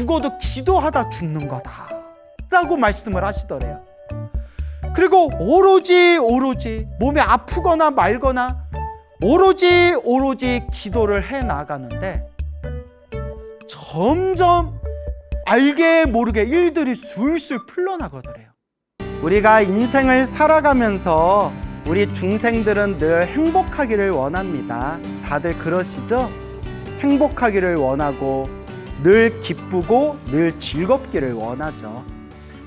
죽어도 기도하다 죽는 거다 라고 말씀을 하시더래요. 그리고 오로지 몸이 아프거나 말거나 오로지 기도를 해 나가는데 점점 알게 모르게 일들이 술술 풀려나가더래요. 우리가 인생을 살아가면서 우리 중생들은 늘 행복하기를 원합니다. 다들 그러시죠? 행복하기를 원하고 늘 기쁘고 늘 즐겁기를 원하죠.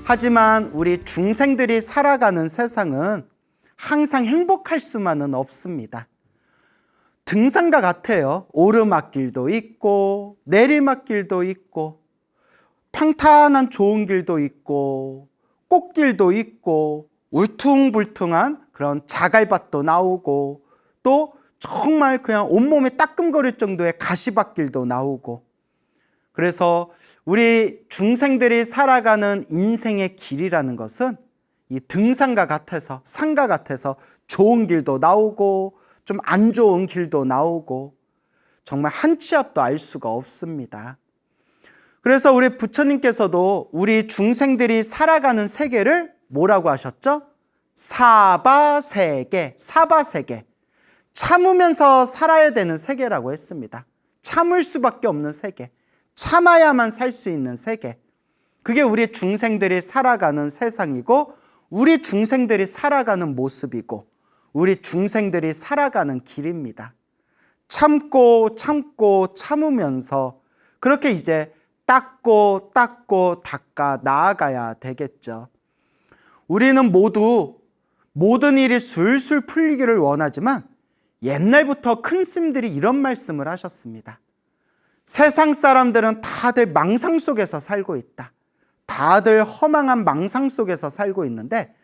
하지만 우리 중생들이 살아가는 세상은 항상 행복할 수만은 없습니다. 등산과 같아요. 오르막길도 있고 내리막길도 있고 평탄한 좋은 길도 있고 꽃길도 있고 울퉁불퉁한 그런 자갈밭도 나오고 또 정말 그냥 온몸에 따끔거릴 정도의 가시밭길도 나오고, 그래서 우리 중생들이 살아가는 인생의 길이라는 것은 이 등산과 같아서 산과 같아서 좋은 길도 나오고 좀 안 좋은 길도 나오고 정말 한 치 앞도 알 수가 없습니다. 그래서 우리 부처님께서도 우리 중생들이 살아가는 세계를 뭐라고 하셨죠? 사바세계, 사바세계. 참으면서 살아야 되는 세계라고 했습니다. 참을 수밖에 없는 세계, 참아야만 살 수 있는 세계. 그게 우리 중생들이 살아가는 세상이고 우리 중생들이 살아가는 모습이고 우리 중생들이 살아가는 길입니다. 참고 참으면서 그렇게 이제 닦고 닦아 나아가야 되겠죠. 우리는 모두 모든 일이 술술 풀리기를 원하지만 옛날부터 큰 스님들이 이런 말씀을 하셨습니다. 세상 사람들은 다들 망상 속에서 살고 있다. 다들 허망한 망상 속에서 살고 있는데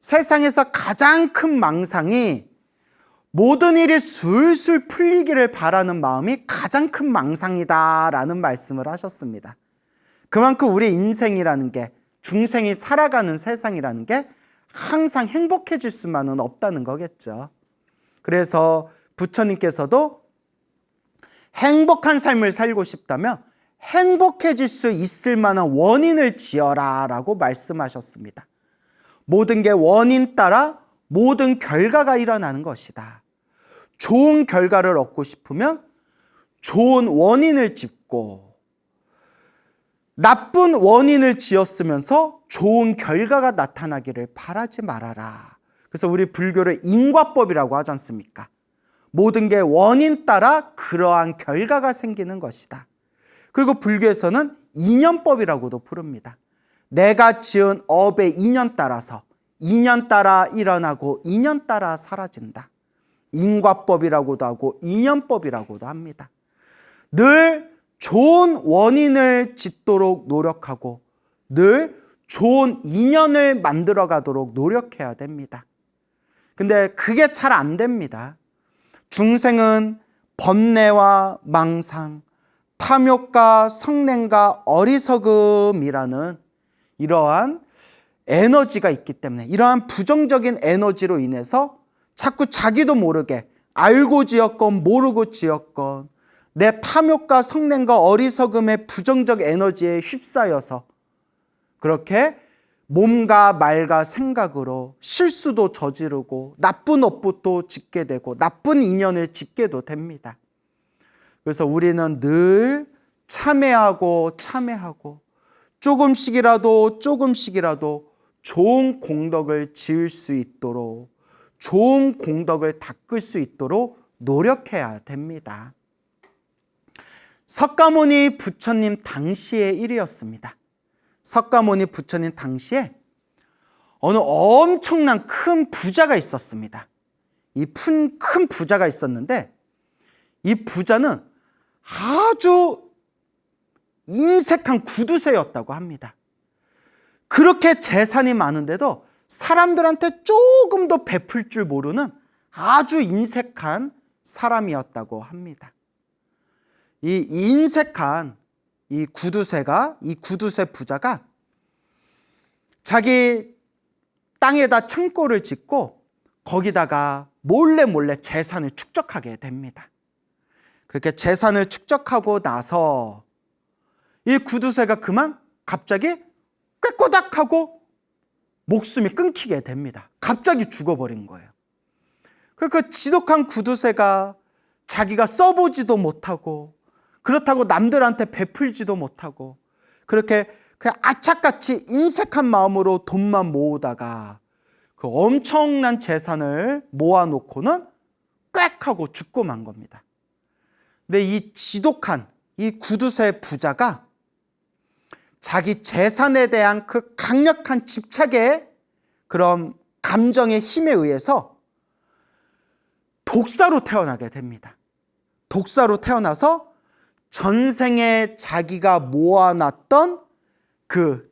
세상에서 가장 큰 망상이 모든 일이 술술 풀리기를 바라는 마음이 가장 큰 망상이다라는 말씀을 하셨습니다. 그만큼 우리 인생이라는 게, 중생이 살아가는 세상이라는 게 항상 행복해질 수만은 없다는 거겠죠. 그래서 부처님께서도 행복한 삶을 살고 싶다면 행복해질 수 있을 만한 원인을 지어라 라고 말씀하셨습니다. 모든 게 원인 따라 모든 결과가 일어나는 것이다. 좋은 결과를 얻고 싶으면 좋은 원인을 짓고 나쁜 원인을 지었으면서 좋은 결과가 나타나기를 바라지 말아라. 그래서 우리 불교를 인과법이라고 하지 않습니까? 모든 게 원인 따라 그러한 결과가 생기는 것이다. 그리고 불교에서는 인연법이라고도 부릅니다. 내가 지은 업의 인연 따라서 인연 따라 일어나고 인연 따라 사라진다. 인과법이라고도 하고 인연법이라고도 합니다. 늘 좋은 원인을 짓도록 노력하고 늘 좋은 인연을 만들어 가도록 노력해야 됩니다. 근데 그게 잘 안 됩니다. 중생은 번뇌와 망상, 탐욕과 성냄과 어리석음이라는 이러한 에너지가 있기 때문에 이러한 부정적인 에너지로 인해서 자꾸 자기도 모르게 알고 지었건 모르고 지었건 내 탐욕과 성냄과 어리석음의 부정적 에너지에 휩싸여서 그렇게 몸과 말과 생각으로 실수도 저지르고 나쁜 업부도 짓게 되고 나쁜 인연을 짓게도 됩니다. 그래서 우리는 늘 참회하고 조금씩이라도 좋은 공덕을 지을 수 있도록 좋은 공덕을 닦을 수 있도록 노력해야 됩니다. 석가모니 부처님 당시의 일이었습니다. 석가모니 부처님 당시에 어느 엄청난 큰 부자가 있었습니다. 이 큰 부자가 있었는데 이 부자는 아주 인색한 구두쇠였다고 합니다. 그렇게 재산이 많은데도 사람들한테 조금도 베풀 줄 모르는 아주 인색한 사람이었다고 합니다. 이 인색한 이 구두쇠 부자가 자기 땅에다 창고를 짓고 거기다가 몰래 재산을 축적하게 됩니다. 그렇게 재산을 축적하고 나서 이 구두쇠가 그만 갑자기 꾀꼬닥하고 목숨이 끊기게 됩니다. 갑자기 죽어버린 거예요. 그 지독한 구두쇠가 자기가 써보지도 못하고 그렇다고 남들한테 베풀지도 못하고 그렇게 그냥 악착같이 인색한 마음으로 돈만 모으다가 그 엄청난 재산을 모아놓고는 꽥 하고 죽고 만 겁니다. 근데 이 지독한 이 구두쇠 부자가 자기 재산에 대한 그 강력한 집착의 그런 감정의 힘에 의해서 독사로 태어나게 됩니다. 독사로 태어나서 전생에 자기가 모아놨던 그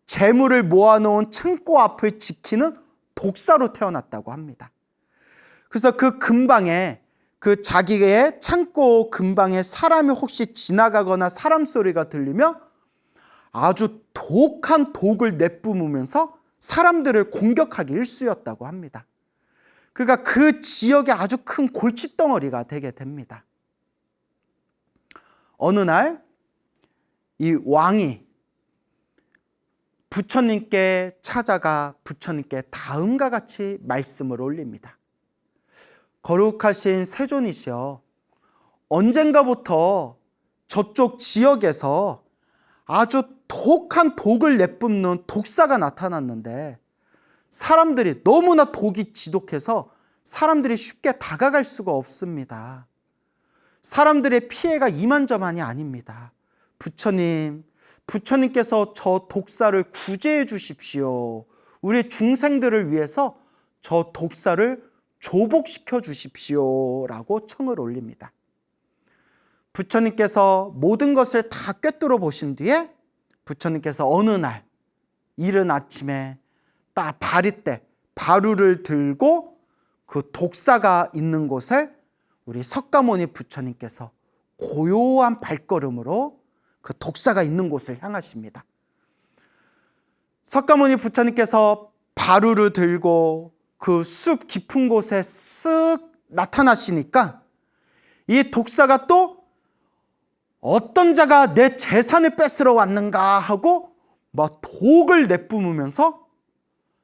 재물을 모아놓은 창고 앞을 지키는 독사로 태어났다고 합니다. 그래서 그 근방에 그 자기의 창고 근방에 사람이 혹시 지나가거나 사람 소리가 들리면 아주 독한 독을 내뿜으면서 사람들을 공격하기 일쑤였다고 합니다. 그러니까 그 지역에 아주 큰 골칫덩어리가 되게 됩니다. 어느 날 이 왕이 부처님께 찾아가 부처님께 다음과 같이 말씀을 올립니다. 거룩하신 세존이시여, 언젠가부터 저쪽 지역에서 아주 독한 독을 내뿜는 독사가 나타났는데 사람들이 너무나 독이 지독해서 사람들이 쉽게 다가갈 수가 없습니다. 사람들의 피해가 이만저만이 아닙니다. 부처님께서 저 독사를 구제해 주십시오. 우리 중생들을 위해서 저 독사를 조복시켜 주십시오 라고 청을 올립니다. 부처님께서 모든 것을 다 꿰뚫어 보신 뒤에 부처님께서 어느 날 이른 아침에 딱 바리떼 바루를 들고 그 독사가 있는 곳을 우리 석가모니 부처님께서 고요한 발걸음으로 그 독사가 있는 곳을 향하십니다. 석가모니 부처님께서 바루를 들고 그 숲 깊은 곳에 쓱 나타나시니까 이 독사가 또 어떤 자가 내 재산을 뺏으러 왔는가 하고 막 독을 내뿜으면서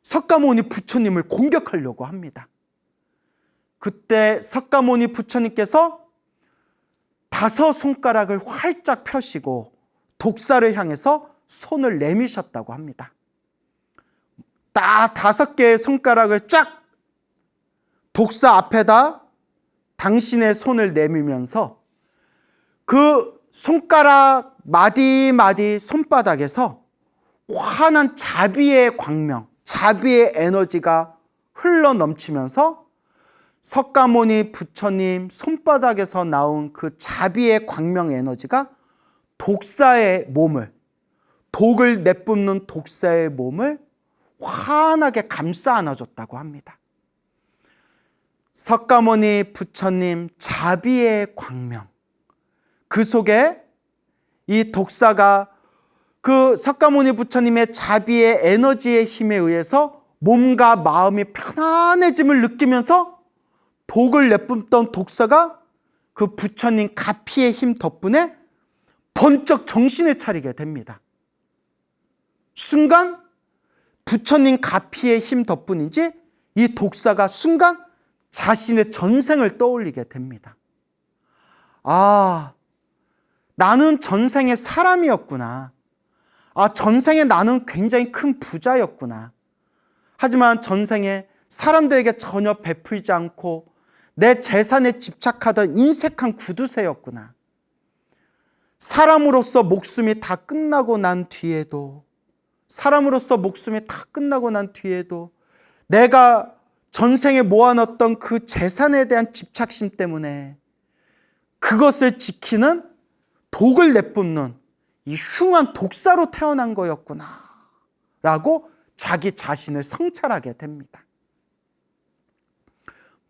석가모니 부처님을 공격하려고 합니다. 그때 석가모니 부처님께서 5 손가락을 활짝 펴시고 독사를 향해서 손을 내미셨다고 합니다. 딱 5개의 손가락을 쫙 독사 앞에다 당신의 손을 내밀면서 그 손가락 마디마디 손바닥에서 환한 자비의 광명, 자비의 에너지가 흘러 넘치면서 석가모니 부처님 손바닥에서 나온 그 자비의 광명 에너지가 독사의 몸을, 독을 내뿜는 독사의 몸을 환하게 감싸 안아줬다고 합니다. 석가모니 부처님 자비의 광명, 그 속에 이 독사가 그 석가모니 부처님의 자비의 에너지의 힘에 의해서 몸과 마음이 편안해짐을 느끼면서 독을 내뿜던 독사가 그 부처님 가피의 힘 덕분에 번쩍 정신을 차리게 됩니다. 순간 부처님 가피의 힘 덕분인지 이 독사가 순간 자신의 전생을 떠올리게 됩니다. 아, 나는 전생에 사람이었구나. 아, 전생에 나는 굉장히 큰 부자였구나. 하지만 전생에 사람들에게 전혀 베풀지 않고 내 재산에 집착하던 인색한 구두쇠였구나. 사람으로서 목숨이 다 끝나고 난 뒤에도 내가 전생에 모아놨던 그 재산에 대한 집착심 때문에 그것을 지키는 독을 내뿜는 이 흉한 독사로 태어난 거였구나 라고 자기 자신을 성찰하게 됩니다.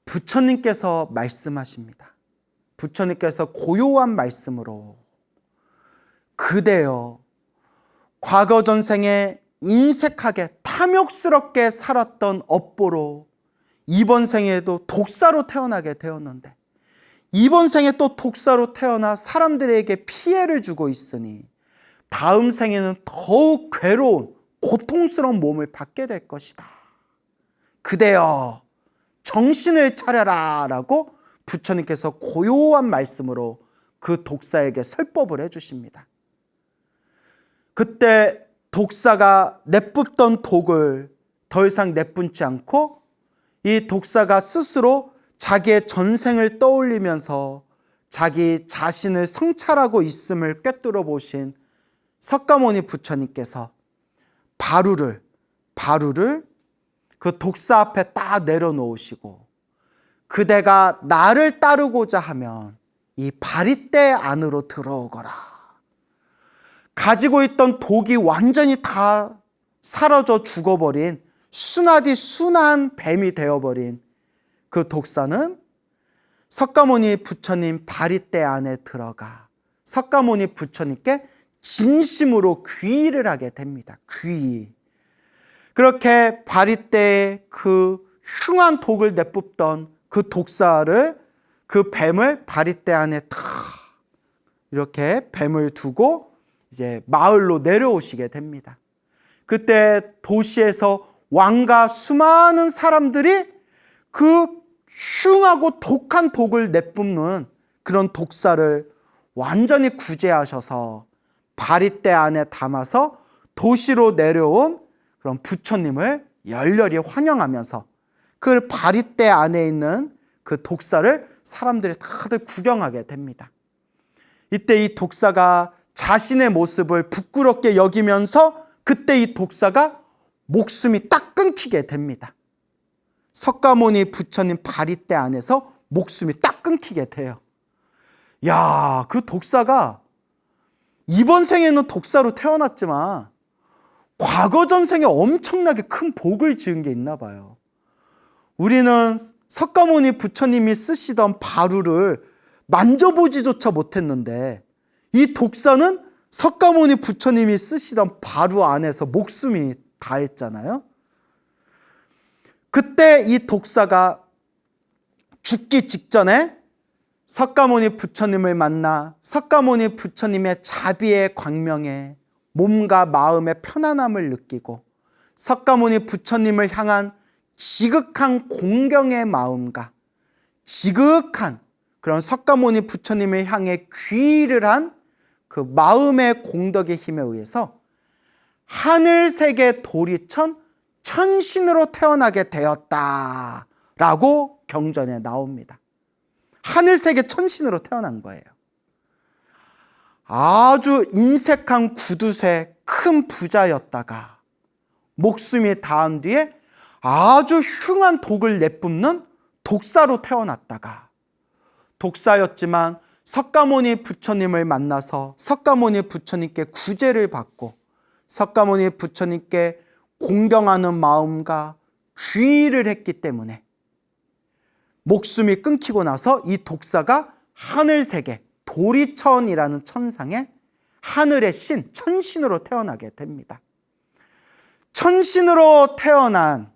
부처님께서 말씀하십니다. 부처님께서 고요한 말씀으로 그대여 과거 전생에 인색하게 탐욕스럽게 살았던 업보로 이번 생에도 독사로 태어나게 되었는데 이번 생에 또 독사로 태어나 사람들에게 피해를 주고 있으니 다음 생에는 더욱 괴로운 고통스러운 몸을 받게 될 것이다. 그대여 정신을 차려라 라고 부처님께서 고요한 말씀으로 그 독사에게 설법을 해주십니다. 그때 독사가 내뿜던 독을 더 이상 내뿜지 않고 이 독사가 스스로 자기의 전생을 떠올리면서 자기 자신을 성찰하고 있음을 꿰뚫어 보신 석가모니 부처님께서 바루를 그 독사 앞에 딱 내려놓으시고 그대가 나를 따르고자 하면 이 바리떼 안으로 들어오거라. 가지고 있던 독이 완전히 다 사라져 죽어버린 순하디 순한 뱀이 되어버린 그 독사는 석가모니 부처님 바리떼 안에 들어가 석가모니 부처님께 진심으로 귀의를 하게 됩니다. 귀의. 그렇게 바리떼의 그 흉한 독을 내뿜던 그 독사를 그 뱀을 바리떼 안에 탁 이렇게 뱀을 두고 이제 마을로 내려오시게 됩니다. 그때 도시에서 왕과 수많은 사람들이 그 흉하고 독한 독을 내뿜는 그런 독사를 완전히 구제하셔서 바리떼 안에 담아서 도시로 내려온 그런 부처님을 열렬히 환영하면서 그 바리떼 안에 있는 그 독사를 사람들이 다들 구경하게 됩니다. 이때 이 독사가 자신의 모습을 부끄럽게 여기면서 그때 이 독사가 목숨이 딱 끊기게 됩니다. 석가모니 부처님 바리떼 안에서 목숨이 딱 끊기게 돼요. 야, 그 독사가 이번 생에는 독사로 태어났지만 과거 전생에 엄청나게 큰 복을 지은 게 있나 봐요. 우리는 석가모니 부처님이 쓰시던 바루를 만져보지조차 못했는데 이 독사는 석가모니 부처님이 쓰시던 바루 안에서 목숨이 다했잖아요. 그때 이 독사가 죽기 직전에 석가모니 부처님을 만나 석가모니 부처님의 자비의 광명에 몸과 마음의 편안함을 느끼고 석가모니 부처님을 향한 지극한 공경의 마음과 지극한 그런 석가모니 부처님을 향해 귀의를 한 그 마음의 공덕의 힘에 의해서 하늘세계 도리천 천신으로 태어나게 되었다라고 경전에 나옵니다. 하늘세계 천신으로 태어난 거예요. 아주 인색한 구두쇠 큰 부자였다가 목숨이 닿은 뒤에 아주 흉한 독을 내뿜는 독사로 태어났다가 독사였지만 석가모니 부처님을 만나서 석가모니 부처님께 구제를 받고 석가모니 부처님께 공경하는 마음과 귀의를 했기 때문에 목숨이 끊기고 나서 이 독사가 하늘세계 도리천이라는 천상에 하늘의 신, 천신으로 태어나게 됩니다. 천신으로 태어난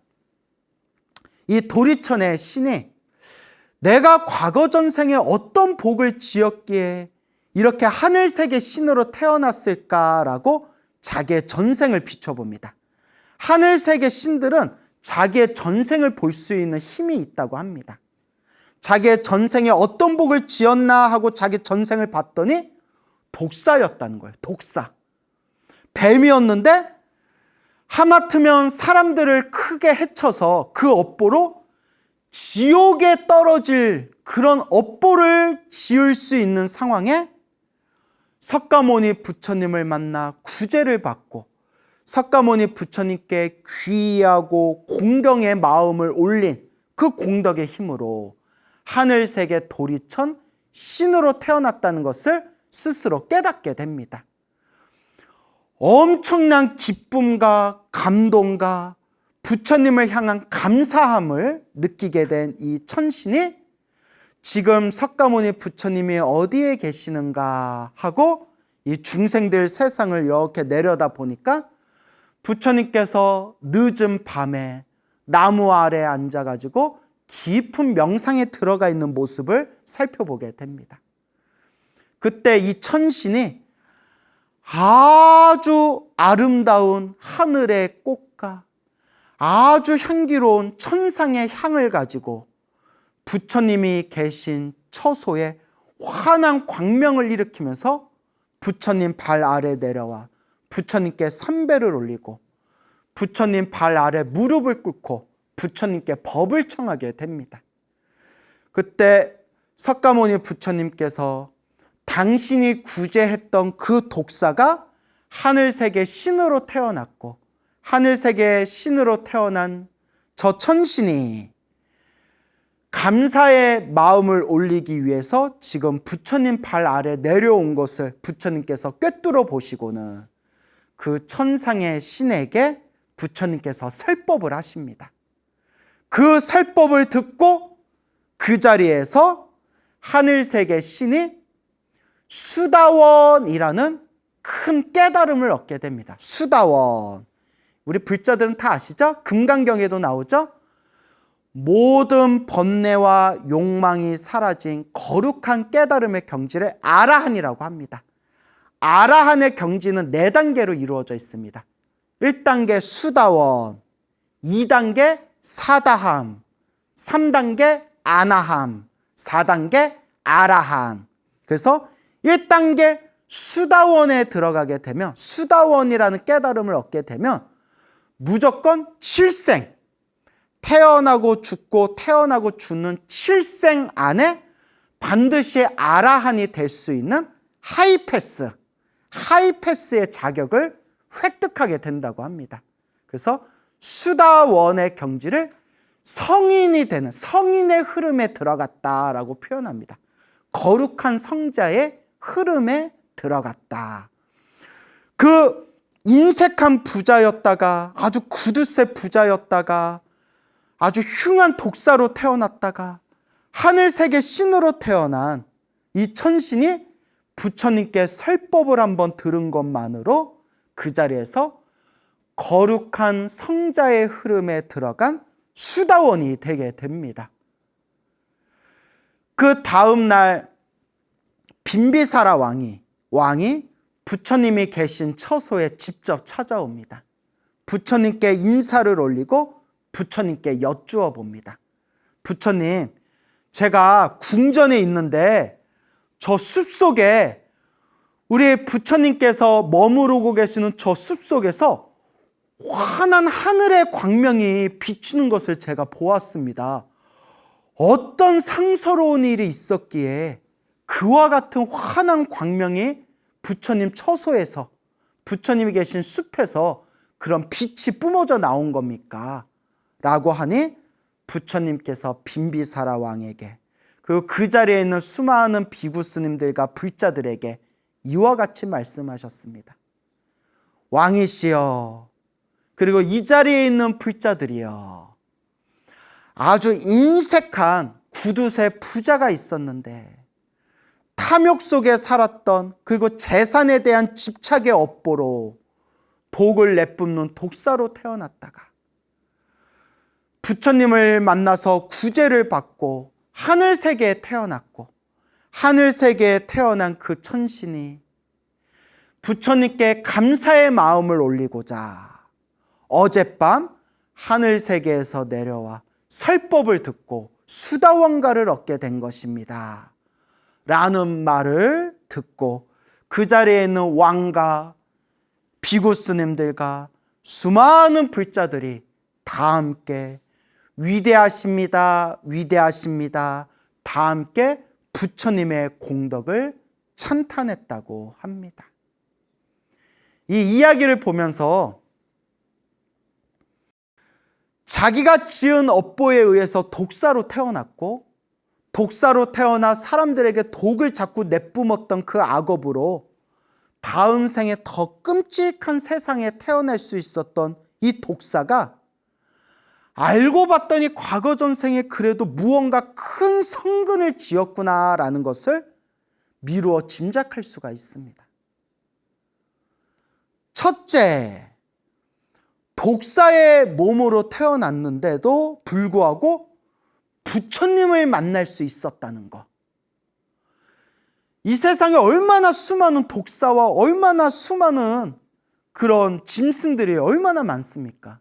이 도리천의 신이 내가 과거 전생에 어떤 복을 지었기에 이렇게 하늘세계 신으로 태어났을까라고 자기의 전생을 비춰봅니다. 하늘세계 신들은 자기의 전생을 볼 수 있는 힘이 있다고 합니다. 자기의 전생에 어떤 복을 지었나 하고 자기 전생을 봤더니 독사였다는 거예요. 독사. 뱀이었는데 하마터면 사람들을 크게 해쳐서 그 업보로 지옥에 떨어질 그런 업보를 지을 수 있는 상황에 석가모니 부처님을 만나 구제를 받고 석가모니 부처님께 귀의하고 공경의 마음을 올린 그 공덕의 힘으로 하늘세계 도리천 신으로 태어났다는 것을 스스로 깨닫게 됩니다. 엄청난 기쁨과 감동과 부처님을 향한 감사함을 느끼게 된 이 천신이 지금 석가모니 부처님이 어디에 계시는가 하고 이 중생들 세상을 이렇게 내려다 보니까 부처님께서 늦은 밤에 나무 아래 앉아가지고 깊은 명상에 들어가 있는 모습을 살펴보게 됩니다. 그때 이 천신이 아주 아름다운 하늘의 꽃과 아주 향기로운 천상의 향을 가지고 부처님이 계신 처소에 환한 광명을 일으키면서 부처님 발 아래 내려와 부처님께 삼배를 올리고 부처님 발 아래 무릎을 꿇고 부처님께 법을 청하게 됩니다. 그때 석가모니 부처님께서 당신이 구제했던 그 독사가 하늘세계 신으로 태어났고 하늘세계 신으로 태어난 저 천신이 감사의 마음을 올리기 위해서 지금 부처님 발 아래 내려온 것을 부처님께서 꿰뚫어 보시고는 그 천상의 신에게 부처님께서 설법을 하십니다. 그 설법을 듣고 그 자리에서 하늘세계 신이 수다원이라는 큰 깨달음을 얻게 됩니다. 수다원. 우리 불자들은 다 아시죠? 금강경에도 나오죠? 모든 번뇌와 욕망이 사라진 거룩한 깨달음의 경지를 아라한이라고 합니다. 아라한의 경지는 4단계로 이루어져 있습니다. 1단계 수다원, 2단계 사다함, 3단계 아나함, 4단계 아라한. 그래서 1단계 수다원에 들어가게 되면, 수다원이라는 깨달음을 얻게 되면 무조건 7생, 태어나고 죽고 태어나고 죽는 7생 안에 반드시 아라한이 될 수 있는 하이패스의 자격을 획득하게 된다고 합니다. 그래서 수다원의 경지를 성인이 되는, 성인의 흐름에 들어갔다라고 표현합니다. 거룩한 성자의 흐름에 들어갔다. 그 인색한 부자였다가 아주 구두쇠 부자였다가 아주 흉한 독사로 태어났다가 하늘세계 신으로 태어난 이 천신이 부처님께 설법을 한번 들은 것만으로 그 자리에서 거룩한 성자의 흐름에 들어간 수다원이 되게 됩니다. 그 다음 날 빈비사라 왕이 부처님이 계신 처소에 직접 찾아옵니다. 부처님께 인사를 올리고 부처님께 여쭈어 봅니다. 부처님, 제가 궁전에 있는데 저 숲속에 우리 부처님께서 머무르고 계시는 저 숲속에서 환한 하늘의 광명이 비추는 것을 제가 보았습니다. 어떤 상서로운 일이 있었기에 그와 같은 환한 광명이 부처님 처소에서, 부처님이 계신 숲에서 그런 빛이 뿜어져 나온 겁니까? 라고 하니 부처님께서 빈비사라 왕에게 그리고 그 자리에 있는 수많은 비구 스님들과 불자들에게 이와 같이 말씀하셨습니다. 왕이시여, 그리고 이 자리에 있는 불자들이여, 아주 인색한 구두쇠 부자가 있었는데 탐욕 속에 살았던, 그리고 재산에 대한 집착의 업보로 독을 내뿜는 독사로 태어났다가 부처님을 만나서 구제를 받고 하늘세계에 태어났고, 하늘세계에 태어난 그 천신이 부처님께 감사의 마음을 올리고자 어젯밤 하늘세계에서 내려와 설법을 듣고 수다원가를 얻게 된 것입니다. 라는 말을 듣고 그 자리에 있는 왕과 비구스님들과 수많은 불자들이 다 함께 위대하십니다, 위대하십니다, 다 함께 부처님의 공덕을 찬탄했다고 합니다. 이 이야기를 보면서 자기가 지은 업보에 의해서 독사로 태어났고, 독사로 태어나 사람들에게 독을 자꾸 내뿜었던 그 악업으로 다음 생에 더 끔찍한 세상에 태어날 수 있었던 이 독사가 알고 봤더니 과거 전생에 그래도 무언가 큰 성근을 지었구나라는 것을 미루어 짐작할 수가 있습니다. 첫째, 독사의 몸으로 태어났는데도 불구하고 부처님을 만날 수 있었다는 것. 이 세상에 얼마나 수많은 독사와 얼마나 수많은 그런 짐승들이 얼마나 많습니까?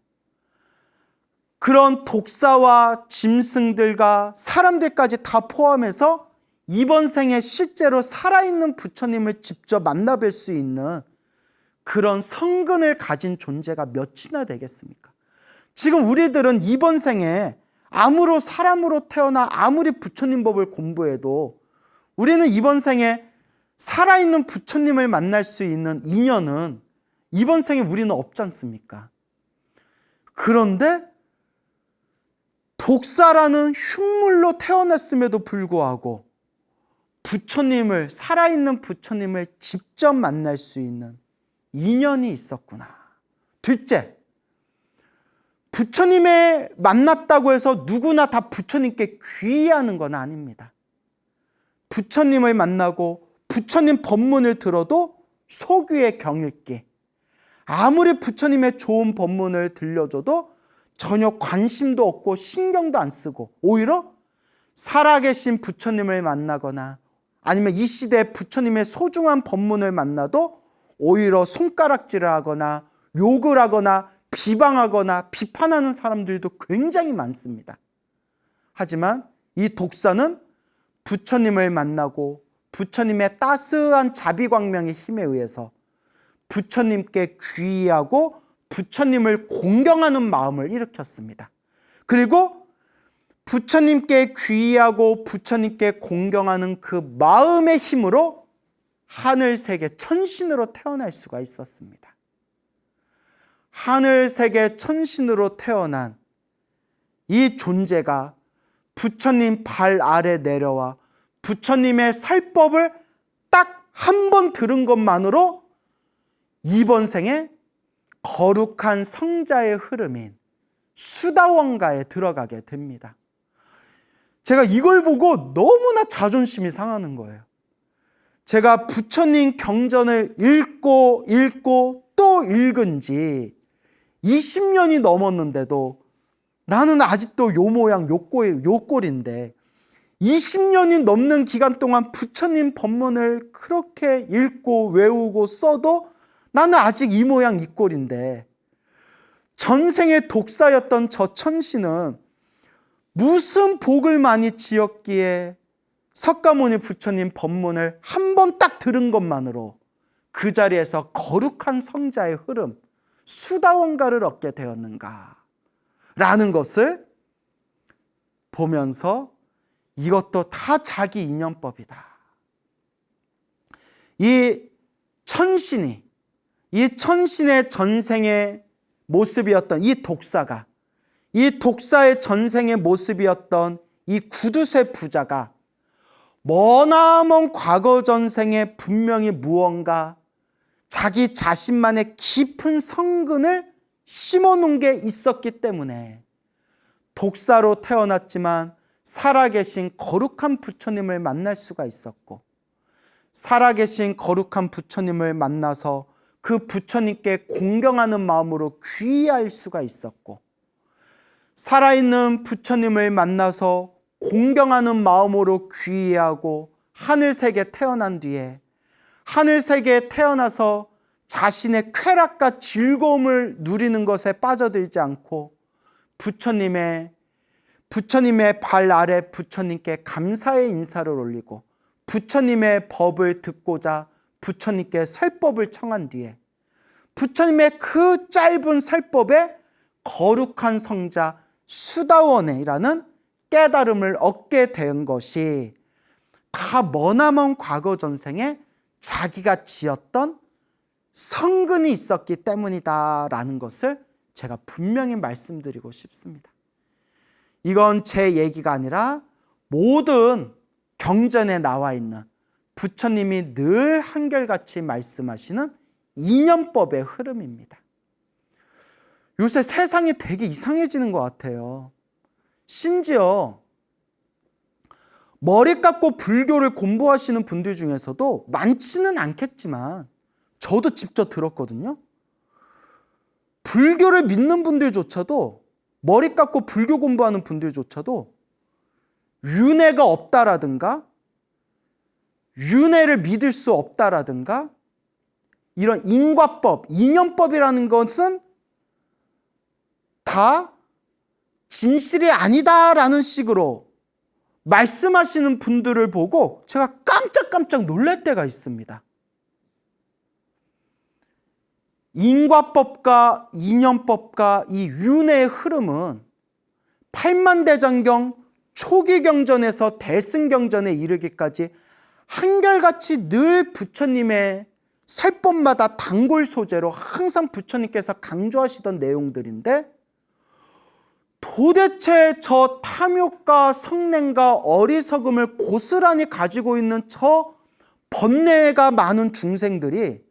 그런 독사와 짐승들과 사람들까지 다 포함해서 이번 생에 실제로 살아있는 부처님을 직접 만나뵐 수 있는 그런 성근을 가진 존재가 몇이나 되겠습니까? 지금 우리들은 이번 생에 아무로 사람으로 태어나 아무리 부처님 법을 공부해도 우리는 이번 생에 살아있는 부처님을 만날 수 있는 인연은 이번 생에 우리는 없지 않습니까? 그런데 독사라는 흉물로 태어났음에도 불구하고 부처님을, 살아있는 부처님을 직접 만날 수 있는 인연이 있었구나. 둘째, 부처님을 만났다고 해서 누구나 다 부처님께 귀의하는 건 아닙니다. 부처님을 만나고 부처님 법문을 들어도 소귀의 경읽기, 아무리 부처님의 좋은 법문을 들려줘도 전혀 관심도 없고 신경도 안 쓰고 오히려 살아계신 부처님을 만나거나 아니면 이 시대에 부처님의 소중한 법문을 만나도 오히려 손가락질을 하거나 욕을 하거나 비방하거나 비판하는 사람들도 굉장히 많습니다. 하지만 이 독사는 부처님을 만나고 부처님의 따스한 자비광명의 힘에 의해서 부처님께 귀의하고 부처님을 공경하는 마음을 일으켰습니다. 그리고 부처님께 귀의하고 부처님께 공경하는 그 마음의 힘으로 하늘세계 천신으로 태어날 수가 있었습니다. 하늘세계 천신으로 태어난 이 존재가 부처님 발 아래 내려와 부처님의 살법을 딱 한 번 들은 것만으로 이번 생에 거룩한 성자의 흐름인 수다원가에 들어가게 됩니다. 제가 이걸 보고 너무나 자존심이 상하는 거예요. 제가 부처님 경전을 읽고 또 읽은 지 20년이 넘었는데도 나는 아직도 요 모양 요 꼴인데 20년이 넘는 기간 동안 부처님 법문을 그렇게 읽고 외우고 써도 나는 아직 이 모양 이 꼴인데 전생에 독사였던 저 천신은 무슨 복을 많이 지었기에 석가모니 부처님 법문을 한 번 딱 들은 것만으로 그 자리에서 거룩한 성자의 흐름, 수다원가를 얻게 되었는가 라는 것을 보면서 이것도 다 자기 인연법이다. 이 천신의 전생의 모습이었던 이 독사가, 이 독사의 전생의 모습이었던 이 구두쇠 부자가 머나먼 과거 전생에 분명히 무언가 자기 자신만의 깊은 성근을 심어놓은 게 있었기 때문에 독사로 태어났지만 살아계신 거룩한 부처님을 만날 수가 있었고, 살아계신 거룩한 부처님을 만나서 그 부처님께 공경하는 마음으로 귀의할 수가 있었고, 살아있는 부처님을 만나서 공경하는 마음으로 귀의하고 하늘세계에 태어난 뒤에 하늘세계에 태어나서 자신의 쾌락과 즐거움을 누리는 것에 빠져들지 않고 부처님의 발 아래 부처님께 감사의 인사를 올리고 부처님의 법을 듣고자 부처님께 설법을 청한 뒤에 부처님의 그 짧은 설법에 거룩한 성자 수다원이라는 깨달음을 얻게 된 것이 다 머나먼 과거 전생에 자기가 지었던 성근이 있었기 때문이다라는 것을 제가 분명히 말씀드리고 싶습니다. 이건 제 얘기가 아니라 모든 경전에 나와 있는 부처님이 늘 한결같이 말씀하시는 인연법의 흐름입니다. 요새 세상이 되게 이상해지는 것 같아요. 심지어 머리 깎고 불교를 공부하시는 분들 중에서도 많지는 않겠지만 저도 직접 들었거든요. 불교를 믿는 분들조차도, 머리 깎고 불교 공부하는 분들조차도 윤회가 없다라든가 윤회를 믿을 수 없다라든가 이런 인과법, 인연법이라는 것은 다 진실이 아니다라는 식으로 말씀하시는 분들을 보고 제가 깜짝깜짝 놀랄 때가 있습니다. 인과법과 인연법과 이 윤회의 흐름은 팔만대장경 초기 경전에서 대승경전에 이르기까지 한결같이 늘 부처님의 설법마다 단골 소재로 항상 부처님께서 강조하시던 내용들인데, 도대체 저 탐욕과 성냄과 어리석음을 고스란히 가지고 있는 저 번뇌가 많은 중생들이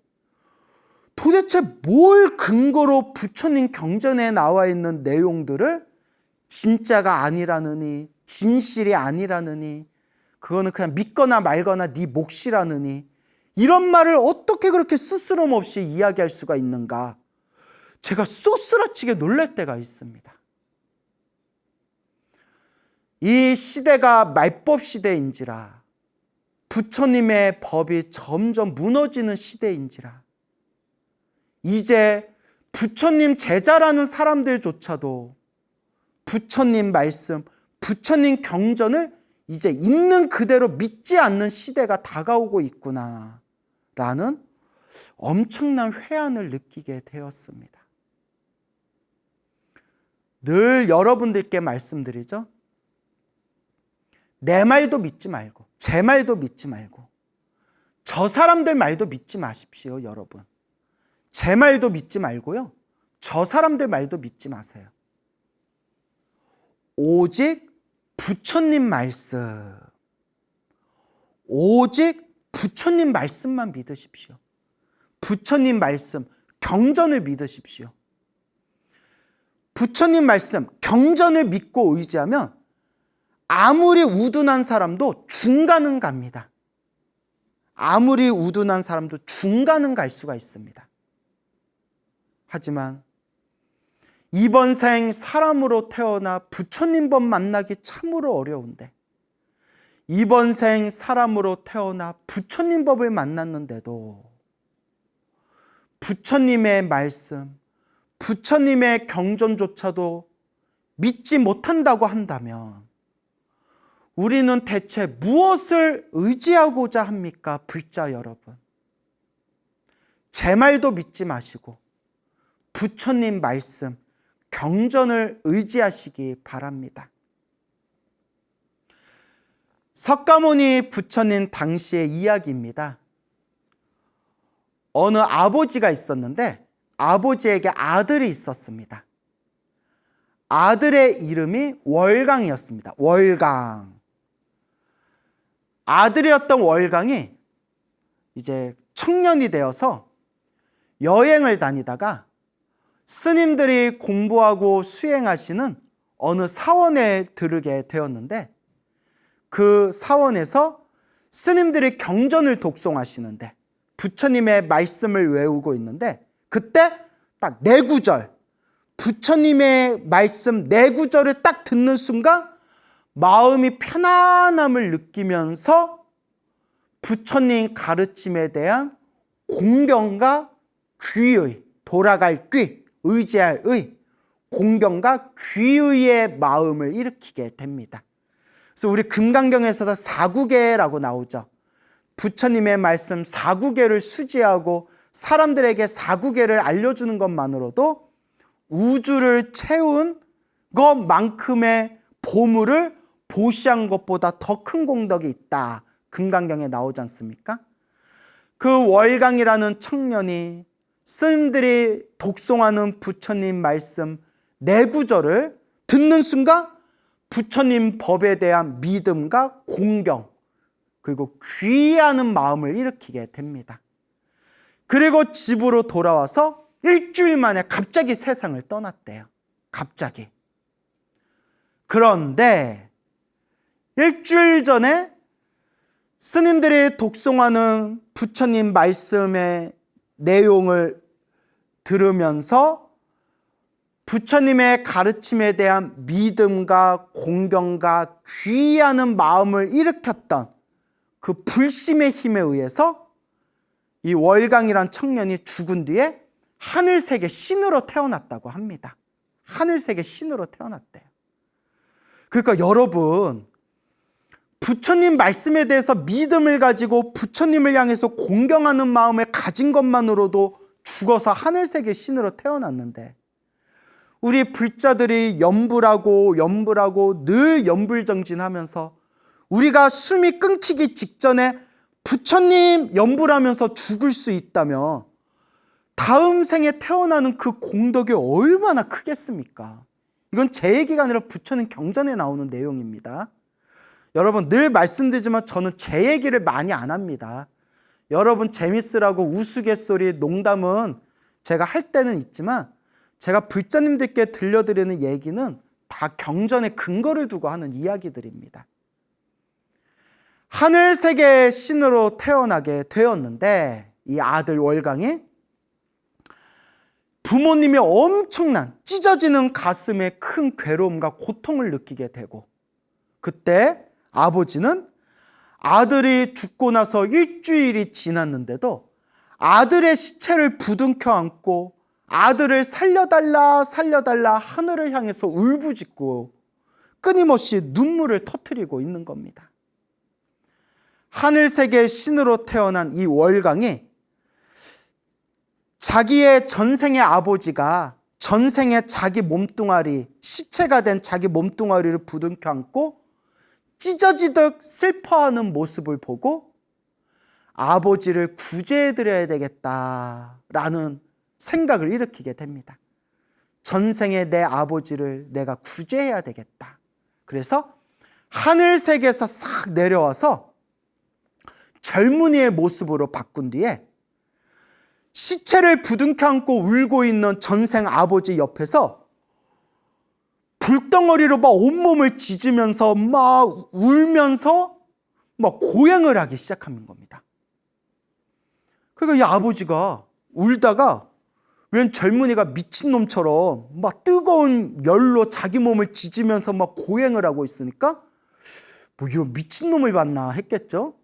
도대체 뭘 근거로 부처님 경전에 나와 있는 내용들을 진짜가 아니라느니, 진실이 아니라느니, 그거는 그냥 믿거나 말거나 네 몫이라느니, 이런 말을 어떻게 그렇게 스스럼 없이 이야기할 수가 있는가, 제가 쏘스라치게 놀랄 때가 있습니다. 이 시대가 말법 시대인지라, 부처님의 법이 점점 무너지는 시대인지라, 이제 부처님 제자라는 사람들조차도 부처님 말씀, 부처님 경전을 이제 있는 그대로 믿지 않는 시대가 다가오고 있구나라는 엄청난 회한을 느끼게 되었습니다. 늘 여러분들께 말씀드리죠. 내 말도 믿지 말고, 제 말도 믿지 말고, 저 사람들 말도 믿지 마십시오, 여러분. 제 말도 믿지 말고요, 저 사람들 말도 믿지 마세요. 오직 부처님 말씀, 오직 부처님 말씀만 믿으십시오. 부처님 말씀, 경전을 믿으십시오. 부처님 말씀, 경전을 믿고 의지하면 아무리 우둔한 사람도 중간은 갑니다. 아무리 우둔한 사람도 중간은 갈 수가 있습니다. 하지만 이번 생 사람으로 태어나 부처님 법 만나기 참으로 어려운데, 이번 생 사람으로 태어나 부처님 법을 만났는데도 부처님의 말씀, 부처님의 경전조차도 믿지 못한다고 한다면 우리는 대체 무엇을 의지하고자 합니까, 불자 여러분? 제 말도 믿지 마시고 부처님 말씀, 경전을 의지하시기 바랍니다. 석가모니 부처님 당시의 이야기입니다. 어느 아버지가 있었는데 아버지에게 아들이 있었습니다. 아들의 이름이 월강이었습니다. 월강. 아들이었던 월강이 이제 청년이 되어서 여행을 다니다가 스님들이 공부하고 수행하시는 어느 사원에 들르게 되었는데, 그 사원에서 스님들이 경전을 독송하시는데 부처님의 말씀을 외우고 있는데, 그때 딱 네 구절, 부처님의 말씀 네 구절을 딱 듣는 순간 마음이 편안함을 느끼면서 부처님 가르침에 대한 공경과 귀의, 돌아갈 귀, 의지할 의, 공경과 귀의의 마음을 일으키게 됩니다. 그래서 우리 금강경에서도 사구계라고 나오죠. 부처님의 말씀 사구계를 수지하고 사람들에게 사구계를 알려주는 것만으로도 우주를 채운 것만큼의 보물을 보시한 것보다 더 큰 공덕이 있다, 금강경에 나오지 않습니까? 그 월강이라는 청년이 스님들이 독송하는 부처님 말씀 네 구절을 듣는 순간 부처님 법에 대한 믿음과 공경, 그리고 귀하는 마음을 일으키게 됩니다. 그리고 집으로 돌아와서 일주일 만에 갑자기 세상을 떠났대요. 갑자기. 그런데 일주일 전에 스님들이 독송하는 부처님 말씀의 내용을 들으면서 부처님의 가르침에 대한 믿음과 공경과 귀하는 마음을 일으켰던 그 불심의 힘에 의해서 이 월강이란 청년이 죽은 뒤에 하늘색의 신으로 태어났다고 합니다. 하늘색의 신으로 태어났대요. 그러니까 여러분, 부처님 말씀에 대해서 믿음을 가지고 부처님을 향해서 공경하는 마음을 가진 것만으로도 죽어서 하늘색의 신으로 태어났는데, 우리 불자들이 염불하고 늘 염불정진하면서 우리가 숨이 끊기기 직전에 부처님 염불하면서 죽을 수 있다면 다음 생에 태어나는 그 공덕이 얼마나 크겠습니까? 이건 제 얘기가 아니라 부처님 경전에 나오는 내용입니다. 여러분, 늘 말씀드리지만 저는 제 얘기를 많이 안 합니다. 여러분 재밌으라고 우스갯소리, 농담은 제가 할 때는 있지만 제가 불자님들께 들려드리는 얘기는 다 경전에 근거를 두고 하는 이야기들입니다. 하늘세계의 신으로 태어나게 되었는데, 이 아들 월강이 부모님의 엄청난 찢어지는 가슴에 큰 괴로움과 고통을 느끼게 되고, 그때 아버지는 아들이 죽고 나서 일주일이 지났는데도 아들의 시체를 부둥켜 안고 아들을 살려달라 하늘을 향해서 울부짖고 끊임없이 눈물을 터뜨리고 있는 겁니다. 하늘세계의 신으로 태어난 이 월강이 자기의 전생의 아버지가 전생에 자기 몸뚱아리, 시체가 된 자기 몸뚱아리를 부둥켜 안고 찢어지듯 슬퍼하는 모습을 보고 아버지를 구제해드려야 되겠다라는 생각을 일으키게 됩니다. 전생에 내 아버지를 내가 구제해야 되겠다. 그래서 하늘세계에서 싹 내려와서 젊은이의 모습으로 바꾼 뒤에 시체를 부둥켜 안고 울고 있는 전생 아버지 옆에서 불덩어리로 막 온몸을 짖으면서 막 울면서 막 고행을 하기 시작하는 겁니다. 그러니까 이 아버지가 울다가 웬 젊은이가 미친놈처럼 막 뜨거운 열로 자기 몸을 짖으면서 막 고행을 하고 있으니까 뭐 이런 미친놈을 봤나 했겠죠.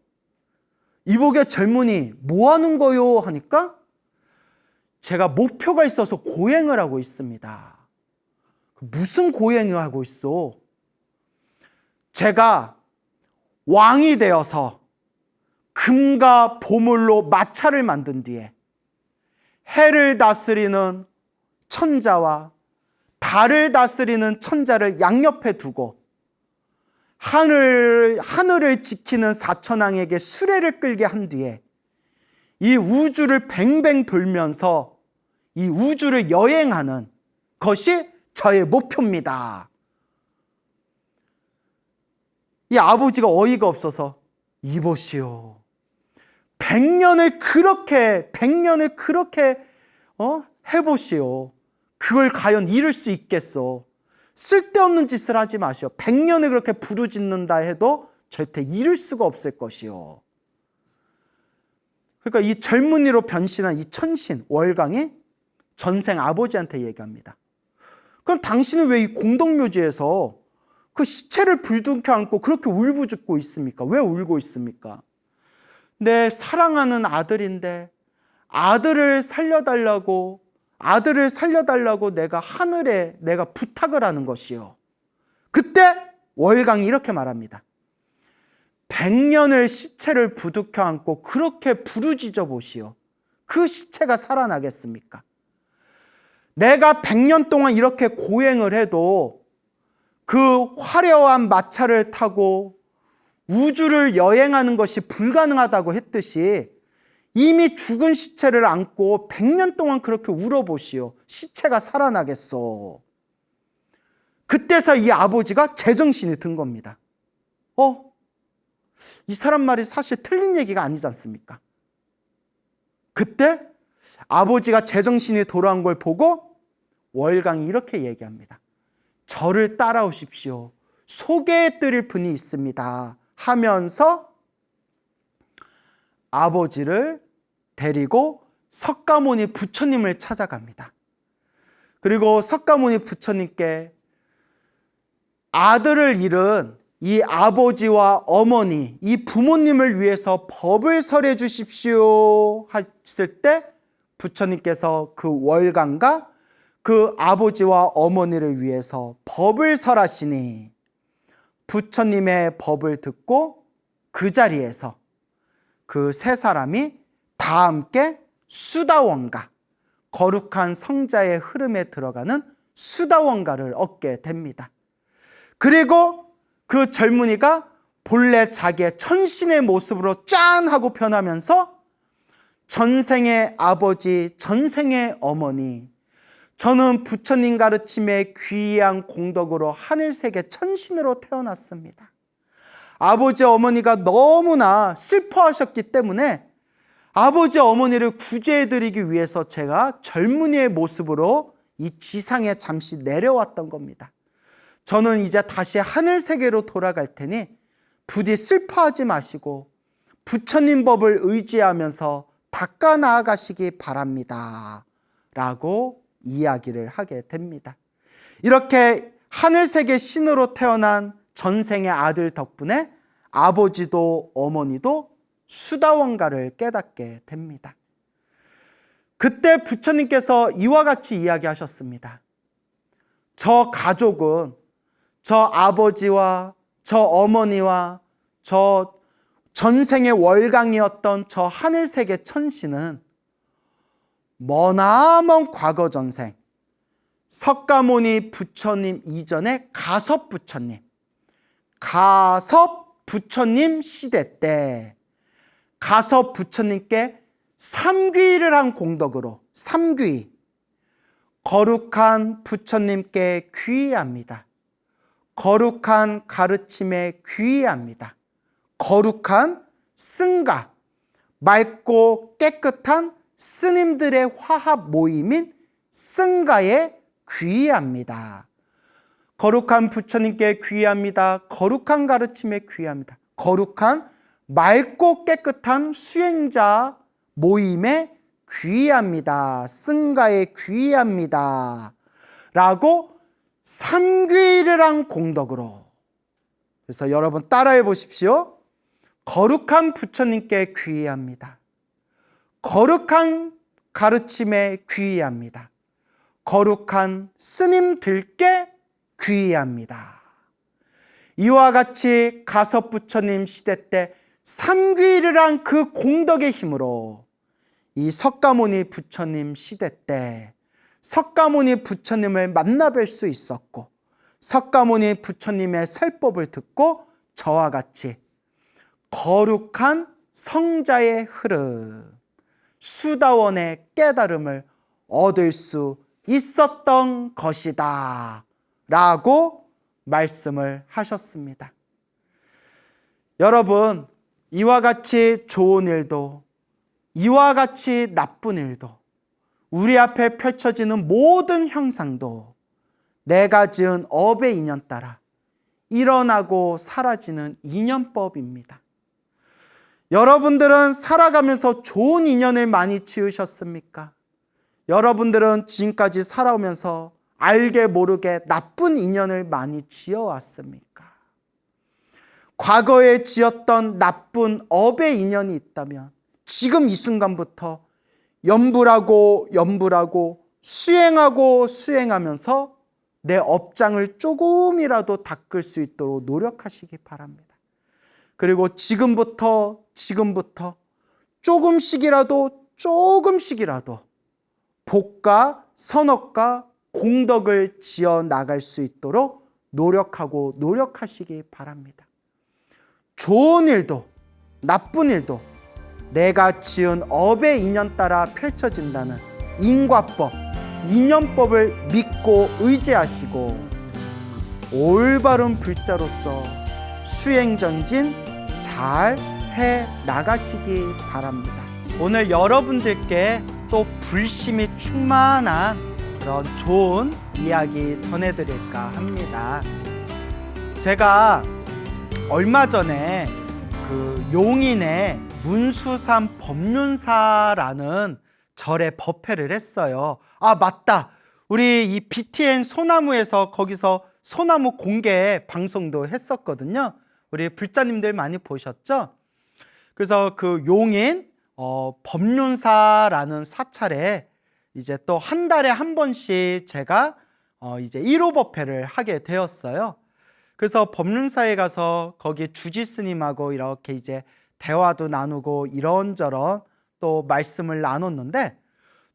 이복의 젊은이 뭐 하는 거요? 하니까 제가 목표가 있어서 고행을 하고 있습니다. 무슨 고행을 하고 있어? 제가 왕이 되어서 금과 보물로 마차를 만든 뒤에 해를 다스리는 천자와 달을 다스리는 천자를 양옆에 두고 하늘을 지키는 사천왕에게 수레를 끌게 한 뒤에 이 우주를 뱅뱅 돌면서 이 우주를 여행하는 것이 저의 목표입니다. 이 아버지가 어이가 없어서 이보시오. 100년을 그렇게 해보시오. 그걸 과연 이룰 수 있겠소? 쓸데없는 짓을 하지 마시오. 100년을 그렇게 부르짖는다 해도 절대 이룰 수가 없을 것이오. 그러니까 이 젊은이로 변신한 이 천신 월강이 전생 아버지한테 얘기합니다. 그럼 당신은 왜 이 공덕묘지에서 그 시체를 부둥켜 안고 그렇게 울부짖고 있습니까? 왜 울고 있습니까? 내 사랑하는 아들인데 아들을 살려달라고 내가 하늘에 내가 부탁을 하는 것이요. 그때 월강이 이렇게 말합니다. 100년을 시체를 부둥켜 안고 그렇게 부르짖어 보시오. 그 시체가 살아나겠습니까? 내가 100년 동안 이렇게 고행을 해도 그 화려한 마차를 타고 우주를 여행하는 것이 불가능하다고 했듯이 이미 죽은 시체를 안고 100년 동안 그렇게 울어보시오. 시체가 살아나겠소. 그때서 이 아버지가 제정신이 든 겁니다. 이 사람 말이 사실 틀린 얘기가 아니지 않습니까? 그때 아버지가 제정신이 돌아온 걸 보고 월강이 이렇게 얘기합니다. 저를 따라오십시오. 소개해드릴 분이 있습니다. 하면서 아버지를 데리고 석가모니 부처님을 찾아갑니다. 그리고 석가모니 부처님께 아들을 잃은 이 아버지와 어머니, 이 부모님을 위해서 법을 설해 주십시오 했을 때 부처님께서 그 월간과 그 아버지와 어머니를 위해서 법을 설하시니 부처님의 법을 듣고 그 자리에서 그 세 사람이 다 함께 수다원가, 거룩한 성자의 흐름에 들어가는 수다원가를 얻게 됩니다. 그리고 그 젊은이가 본래 자기의 천신의 모습으로 짠 하고 변하면서 전생의 아버지, 전생의 어머니, 저는 부처님 가르침의 귀한 공덕으로 하늘세계 천신으로 태어났습니다. 아버지 어머니가 너무나 슬퍼하셨기 때문에 아버지 어머니를 구제해드리기 위해서 제가 젊은이의 모습으로 이 지상에 잠시 내려왔던 겁니다. 저는 이제 다시 하늘세계로 돌아갈 테니 부디 슬퍼하지 마시고 부처님 법을 의지하면서 닦아 나아가시기 바랍니다 라고 이야기를 하게 됩니다. 이렇게 하늘세계 신으로 태어난 전생의 아들 덕분에 아버지도 어머니도 수다원가를 깨닫게 됩니다. 그때 부처님께서 이와 같이 이야기하셨습니다. 저 가족은 저 아버지와 저 어머니와 저 전생의 월강이었던 저 하늘세계 천신은 머나먼 과거 전생 석가모니 부처님 이전의 가섭 부처님 시대 때 가섭 부처님께 삼귀를 한 공덕으로 삼귀, 거룩한 부처님께 귀의합니다. 거룩한 가르침에 귀의합니다. 거룩한 승가, 맑고 깨끗한 스님들의 화합 모임인 승가에 귀의합니다. 거룩한 부처님께 귀의합니다. 거룩한 가르침에 귀의합니다. 거룩한 맑고 깨끗한 수행자 모임에 귀의합니다. 승가에 귀의합니다. 라고 삼귀를 한 공덕으로. 그래서 여러분 따라해 보십시오. 거룩한 부처님께 귀의합니다. 거룩한 가르침에 귀의합니다. 거룩한 스님들께 귀의합니다. 이와 같이 가섭 부처님 시대 때 삼귀를 한 그 공덕의 힘으로 이 석가모니 부처님 시대 때 석가모니 부처님을 만나뵐 수 있었고 석가모니 부처님의 설법을 듣고 저와 같이 거룩한 성자의 흐름, 수다원의 깨달음을 얻을 수 있었던 것이다 라고 말씀을 하셨습니다. 여러분, 이와 같이 좋은 일도 이와 같이 나쁜 일도 우리 앞에 펼쳐지는 모든 형상도 내가 지은 업의 인연 따라 일어나고 사라지는 인연법입니다. 여러분들은 살아가면서 좋은 인연을 많이 지으셨습니까? 여러분들은 지금까지 살아오면서 알게 모르게 나쁜 인연을 많이 지어왔습니까? 과거에 지었던 나쁜 업의 인연이 있다면 지금 이 순간부터 염불하고 수행하면서 내 업장을 조금이라도 닦을 수 있도록 노력하시기 바랍니다. 그리고 지금부터 조금씩이라도 복과 선업과 공덕을 지어 나갈 수 있도록 노력하시기 바랍니다. 좋은 일도 나쁜 일도 내가 지은 업의 인연 따라 펼쳐진다는 인과법, 인연법을 믿고 의지하시고 올바른 불자로서 수행전진 잘 해 나가시기 바랍니다. 오늘 여러분들께 또 불심이 충만한 그런 좋은 이야기 전해드릴까 합니다. 제가 얼마 전에 그 용인의 문수산 법륜사라는 절에 법회를 했어요. 아, 맞다. 우리 이 BTN 소나무에서 거기서 소나무 공개 방송도 했었거든요. 우리 불자님들 많이 보셨죠? 그래서 그 용인 법륜사라는 사찰에 이제 또 한 달에 한 번씩 제가 이제 1호 법회를 하게 되었어요. 그래서 법륜사에 가서 거기 주지 스님하고 이렇게 이제 대화도 나누고 이런저런 또 말씀을 나눴는데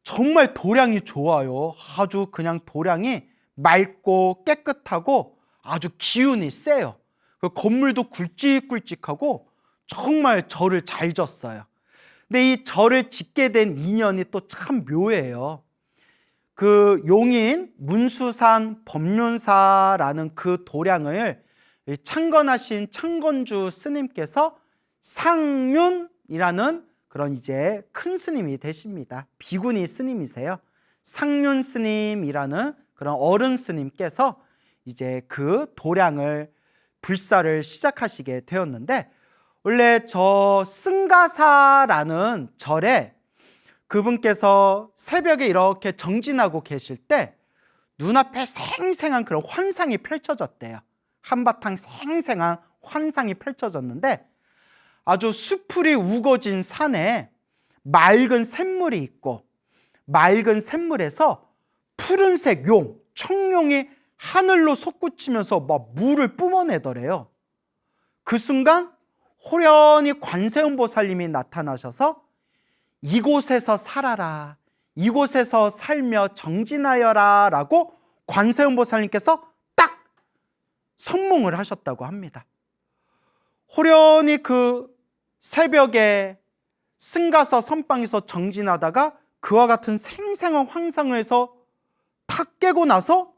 정말 도량이 좋아요. 아주 그냥 도량이 맑고 깨끗하고 아주 기운이 세요. 그 건물도 굵직굵직하고 정말 절을 잘 졌어요. 근데 이 절을 짓게 된 인연이 또 참 묘해요. 그 용인 문수산 법륜사라는 그 도량을 창건하신 창건주 스님께서 상륜이라는 그런 이제 큰 스님이 되십니다. 비구니 스님이세요. 상륜 스님이라는 그런 어른 스님께서 이제 그 도량을 불사를 시작하시게 되었는데, 원래 저 승가사라는 절에 그분께서 새벽에 이렇게 정진하고 계실 때 눈앞에 생생한 그런 환상이 펼쳐졌대요. 한바탕 생생한 환상이 펼쳐졌는데, 아주 수풀이 우거진 산에 맑은 샘물이 있고, 맑은 샘물에서 푸른색 용, 청룡이 하늘로 솟구치면서 막 물을 뿜어내더래요. 그 순간 호련히 관세음보살님이 나타나셔서 이곳에서 살아라, 이곳에서 살며 정진하여라 라고 관세음보살님께서 딱 선몽을 하셨다고 합니다. 호련히 그 새벽에 승가서 선방에서 정진하다가 그와 같은 생생한 환상을 해서 탁 깨고 나서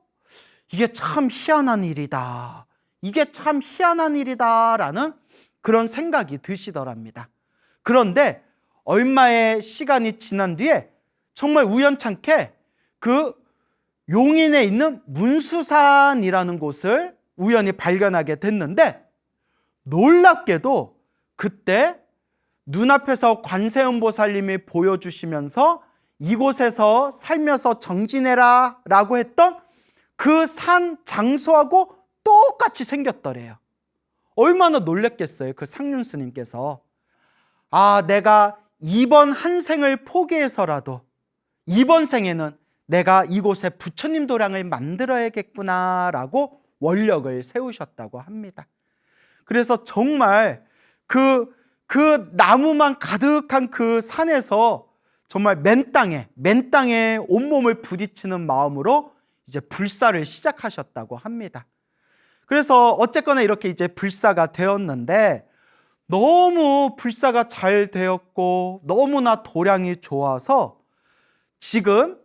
이게 참 희한한 일이다, 이게 참 희한한 일이다 라는 그런 생각이 드시더랍니다. 그런데 얼마의 시간이 지난 뒤에 정말 우연찮게 그 용인에 있는 문수산이라는 곳을 우연히 발견하게 됐는데, 놀랍게도 그때 눈앞에서 관세음보살님이 보여주시면서 이곳에서 살면서 정진해라 라고 했던 그 산 장소하고 똑같이 생겼더래요. 얼마나 놀랬겠어요, 그 상륜 스님께서. 아, 내가 이번 한 생을 포기해서라도 이번 생에는 내가 이곳에 부처님 도량을 만들어야겠구나 라고 원력을 세우셨다고 합니다. 그래서 정말 그 나무만 가득한 그 산에서 정말 맨 땅에 온몸을 부딪히는 마음으로 이제 불사를 시작하셨다고 합니다. 그래서 어쨌거나 이렇게 이제 불사가 되었는데, 너무 불사가 잘 되었고 너무나 도량이 좋아서 지금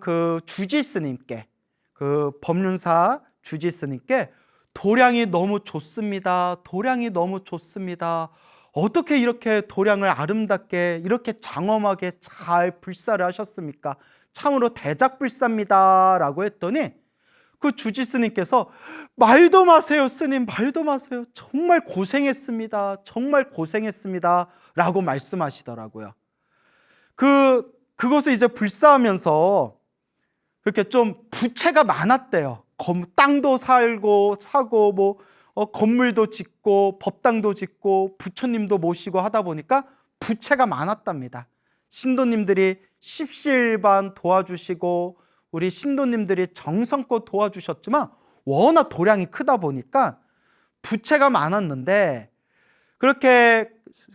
그 주지 스님께, 그 법륜사 주지 스님께 도량이 너무 좋습니다, 도량이 너무 좋습니다, 어떻게 이렇게 도량을 아름답게 이렇게 장엄하게 잘 불사를 하셨습니까? 참으로 대작불사입니다 라고 했더니 그 주지 스님께서 말도 마세요 스님, 말도 마세요, 정말 고생했습니다, 정말 고생했습니다 라고 말씀하시더라고요. 그것을 이제 불사하면서 그렇게 좀 부채가 많았대요. 땅도 사고 뭐 건물도 짓고 법당도 짓고 부처님도 모시고 하다 보니까 부채가 많았답니다. 신도님들이 십시일반 도와주시고 우리 신도님들이 정성껏 도와주셨지만 워낙 도량이 크다 보니까 부채가 많았는데, 그렇게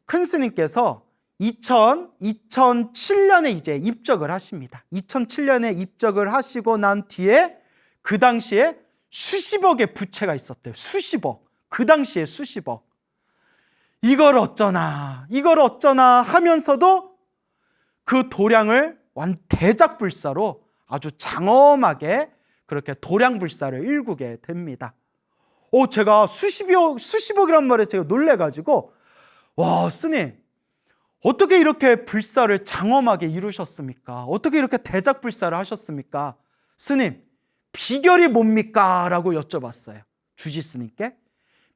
큰 스님께서 2007년에 이제 입적을 하십니다. 2007년에 입적을 하시고 난 뒤에 그 당시에 수십억의 부채가 있었대요. 수십억. 그 당시에 수십억. 이걸 어쩌나 하면서도 그 도량을 대작불사로 아주 장엄하게 그렇게 도량불사를 일구게 됩니다. 제가 수십억이란 말에 제가 놀래가지고, 와, 스님, 어떻게 이렇게 불사를 장엄하게 이루셨습니까? 어떻게 이렇게 대작불사를 하셨습니까? 스님, 비결이 뭡니까? 라고 여쭤봤어요. 주지 스님께.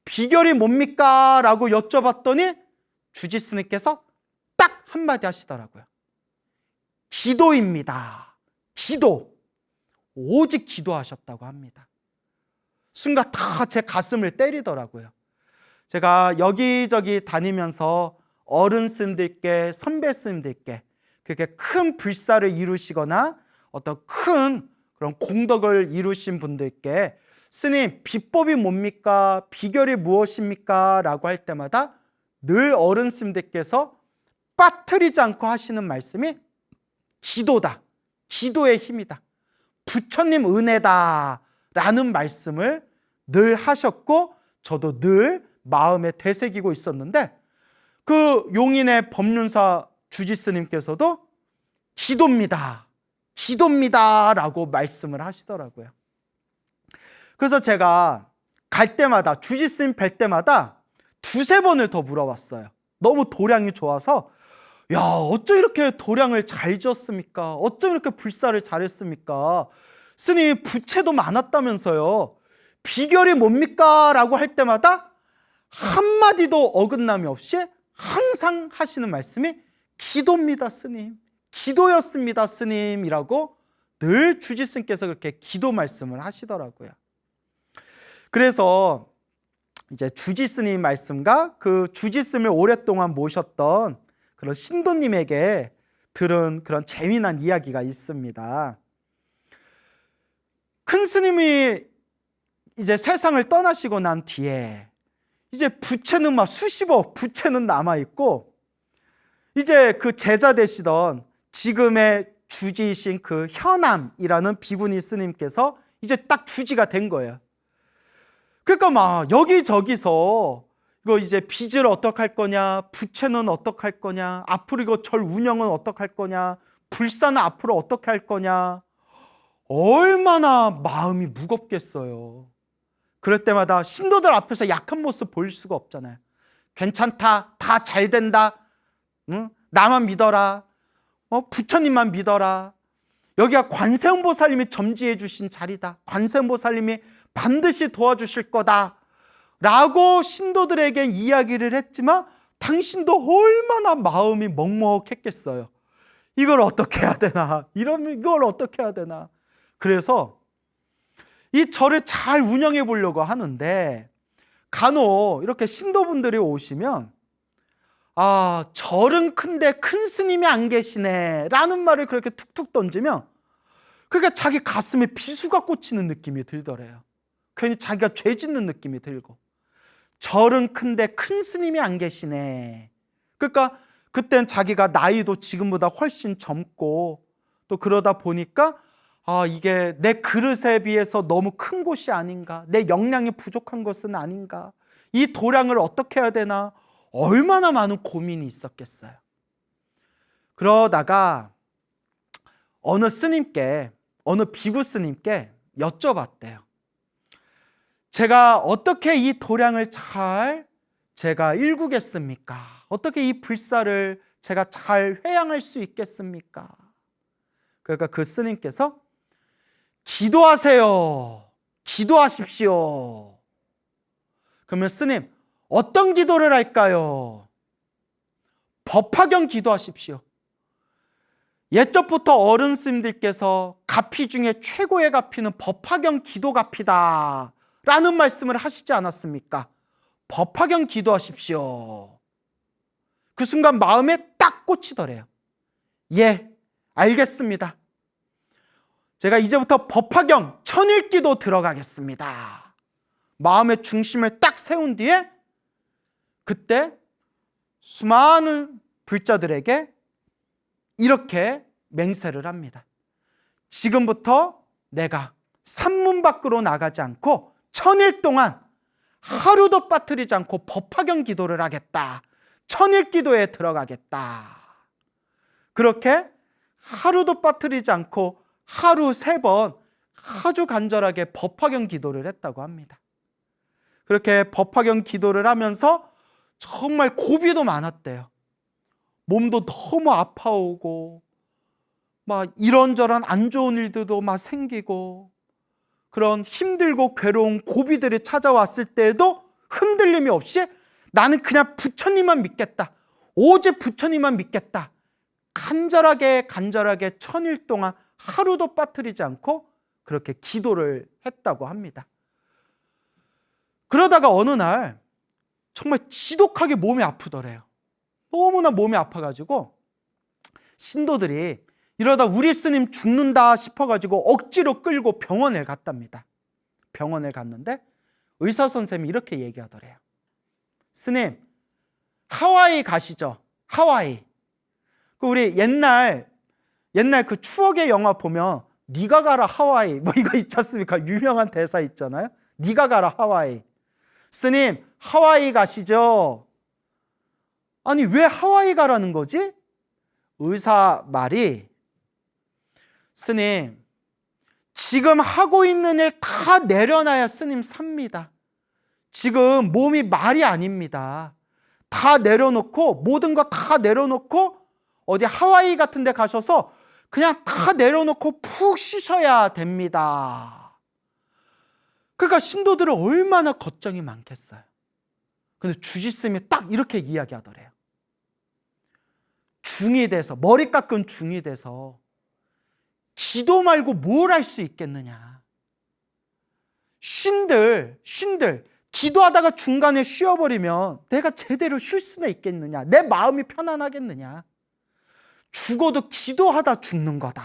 비결이 뭡니까? 라고 여쭤봤더니 주지 스님께서 딱 한마디 하시더라고요. 기도입니다. 기도. 오직 기도하셨다고 합니다. 순간 다 제 가슴을 때리더라고요. 제가 여기저기 다니면서 어른 스님들께, 선배 스님들께 그렇게 큰 불사를 이루시거나 어떤 큰 그런 공덕을 이루신 분들께 스님, 비법이 뭡니까? 비결이 무엇입니까? 라고 할 때마다 늘 어른 스님들께서 빠뜨리지 않고 하시는 말씀이 기도다. 기도의 힘이다. 부처님 은혜다. 라는 말씀을 늘 하셨고 저도 늘 마음에 되새기고 있었는데 그 용인의 법륜사 주지스님께서도 기도입니다. 기도입니다. 라고 말씀을 하시더라고요. 그래서 제가 갈 때마다 주지스님 뵐 때마다 두세 번을 더 물어봤어요. 너무 도량이 좋아서 야, 어쩜 이렇게 도량을 잘 지었습니까? 어쩜 이렇게 불사를 잘했습니까? 스님 부채도 많았다면서요. 비결이 뭡니까? 라고 할 때마다 한마디도 어긋남이 없이 항상 하시는 말씀이 기도입니다, 스님. 기도였습니다, 스님이라고 늘 주지스님께서 그렇게 기도 말씀을 하시더라고요. 그래서 이제 주지스님 말씀과 그 주지스님을 오랫동안 모셨던 그런 신도님에게 들은 그런 재미난 이야기가 있습니다. 큰 스님이 이제 세상을 떠나시고 난 뒤에 이제 부채는 막 수십억 부채는 남아있고 이제 그 제자 되시던 지금의 주지이신 그 현암이라는 비구니 스님께서 이제 딱 주지가 된 거예요. 그러니까 막 여기저기서 이거 이제 빚을 어떻게 할 거냐, 부채는 어떻게 할 거냐, 앞으로 이거 절 운영은 어떻게 할 거냐, 불사는 앞으로 어떻게 할 거냐, 얼마나 마음이 무겁겠어요. 그럴 때마다 신도들 앞에서 약한 모습 보일 수가 없잖아요. 괜찮다, 다 잘 된다, 응? 나만 믿어라, 부처님만 믿어라, 여기가 관세음보살님이 점지해 주신 자리다, 관세음보살님이 반드시 도와주실 거다 라고 신도들에게 이야기를 했지만 당신도 얼마나 마음이 먹먹했겠어요. 이걸 어떻게 해야 되나, 이걸 어떻게 해야 되나. 그래서 이 절을 잘 운영해 보려고 하는데 간혹 이렇게 신도분들이 오시면 아, 절은 큰데 큰 스님이 안 계시네 라는 말을 그렇게 툭툭 던지면 그러니까 자기 가슴에 비수가 꽂히는 느낌이 들더래요. 괜히 자기가 죄 짓는 느낌이 들고, 절은 큰데 큰 스님이 안 계시네. 그러니까 그땐 자기가 나이도 지금보다 훨씬 젊고 또 그러다 보니까 아, 이게 내 그릇에 비해서 너무 큰 곳이 아닌가, 내 역량이 부족한 것은 아닌가, 이 도량을 어떻게 해야 되나, 얼마나 많은 고민이 있었겠어요. 그러다가 어느 스님께, 어느 비구 스님께 여쭤봤대요. 제가 어떻게 이 도량을 잘 제가 일구겠습니까? 어떻게 이 불사를 제가 잘 회양할 수 있겠습니까? 그러니까 그 스님께서 기도하세요. 기도하십시오. 그러면 스님, 어떤 기도를 할까요? 법화경 기도하십시오. 옛적부터 어른 스님들께서 가피 중에 최고의 가피는 법화경 기도 가피다 라는 말씀을 하시지 않았습니까? 법화경 기도하십시오. 그 순간 마음에 딱 꽂히더래요. 예, 알겠습니다. 제가 이제부터 법화경 천일기도 들어가겠습니다. 마음의 중심을 딱 세운 뒤에 그때 수많은 불자들에게 이렇게 맹세를 합니다. 지금부터 내가 산문 밖으로 나가지 않고 천일 동안 하루도 빠뜨리지 않고 법화경 기도를 하겠다. 천일 기도에 들어가겠다. 그렇게 하루도 빠뜨리지 않고 하루 3번 아주 간절하게 법화경 기도를 했다고 합니다. 그렇게 법화경 기도를 하면서 정말 고비도 많았대요. 몸도 너무 아파오고 막 이런저런 안 좋은 일들도 막 생기고 그런 힘들고 괴로운 고비들이 찾아왔을 때에도 흔들림이 없이 나는 그냥 부처님만 믿겠다. 오직 부처님만 믿겠다. 간절하게 천일 동안 하루도 빠뜨리지 않고 그렇게 기도를 했다고 합니다. 그러다가 어느 날 정말 지독하게 몸이 아프더래요. 너무나 몸이 아파가지고 신도들이 이러다 우리 스님 죽는다 싶어가지고 억지로 끌고 병원에 갔답니다. 병원에 갔는데 의사 선생님이 이렇게 얘기하더래요. 스님, 하와이 가시죠. 하와이. 우리 옛날 그 추억의 영화 보면 네가 가라 하와이 뭐 이거 있지 않습니까? 유명한 대사 있잖아요. 네가 가라 하와이. 스님, 하와이 가시죠. 아니 왜 하와이 가라는 거지? 의사 말이, 스님, 지금 하고 있는 일 다 내려놔야 스님 삽니다. 지금 몸이 말이 아닙니다. 다 내려놓고 모든 거 다 내려놓고 어디 하와이 같은 데 가셔서 그냥 다 내려놓고 푹 쉬셔야 됩니다. 그러니까 신도들은 얼마나 걱정이 많겠어요. 근데 주지스님이 딱 이렇게 이야기하더래요. 중이 돼서, 머리 깎은 중이 돼서 기도 말고 뭘 할 수 있겠느냐. 쉰들 기도하다가 중간에 쉬어버리면 내가 제대로 쉴 수나 있겠느냐. 내 마음이 편안하겠느냐. 죽어도 기도하다 죽는 거다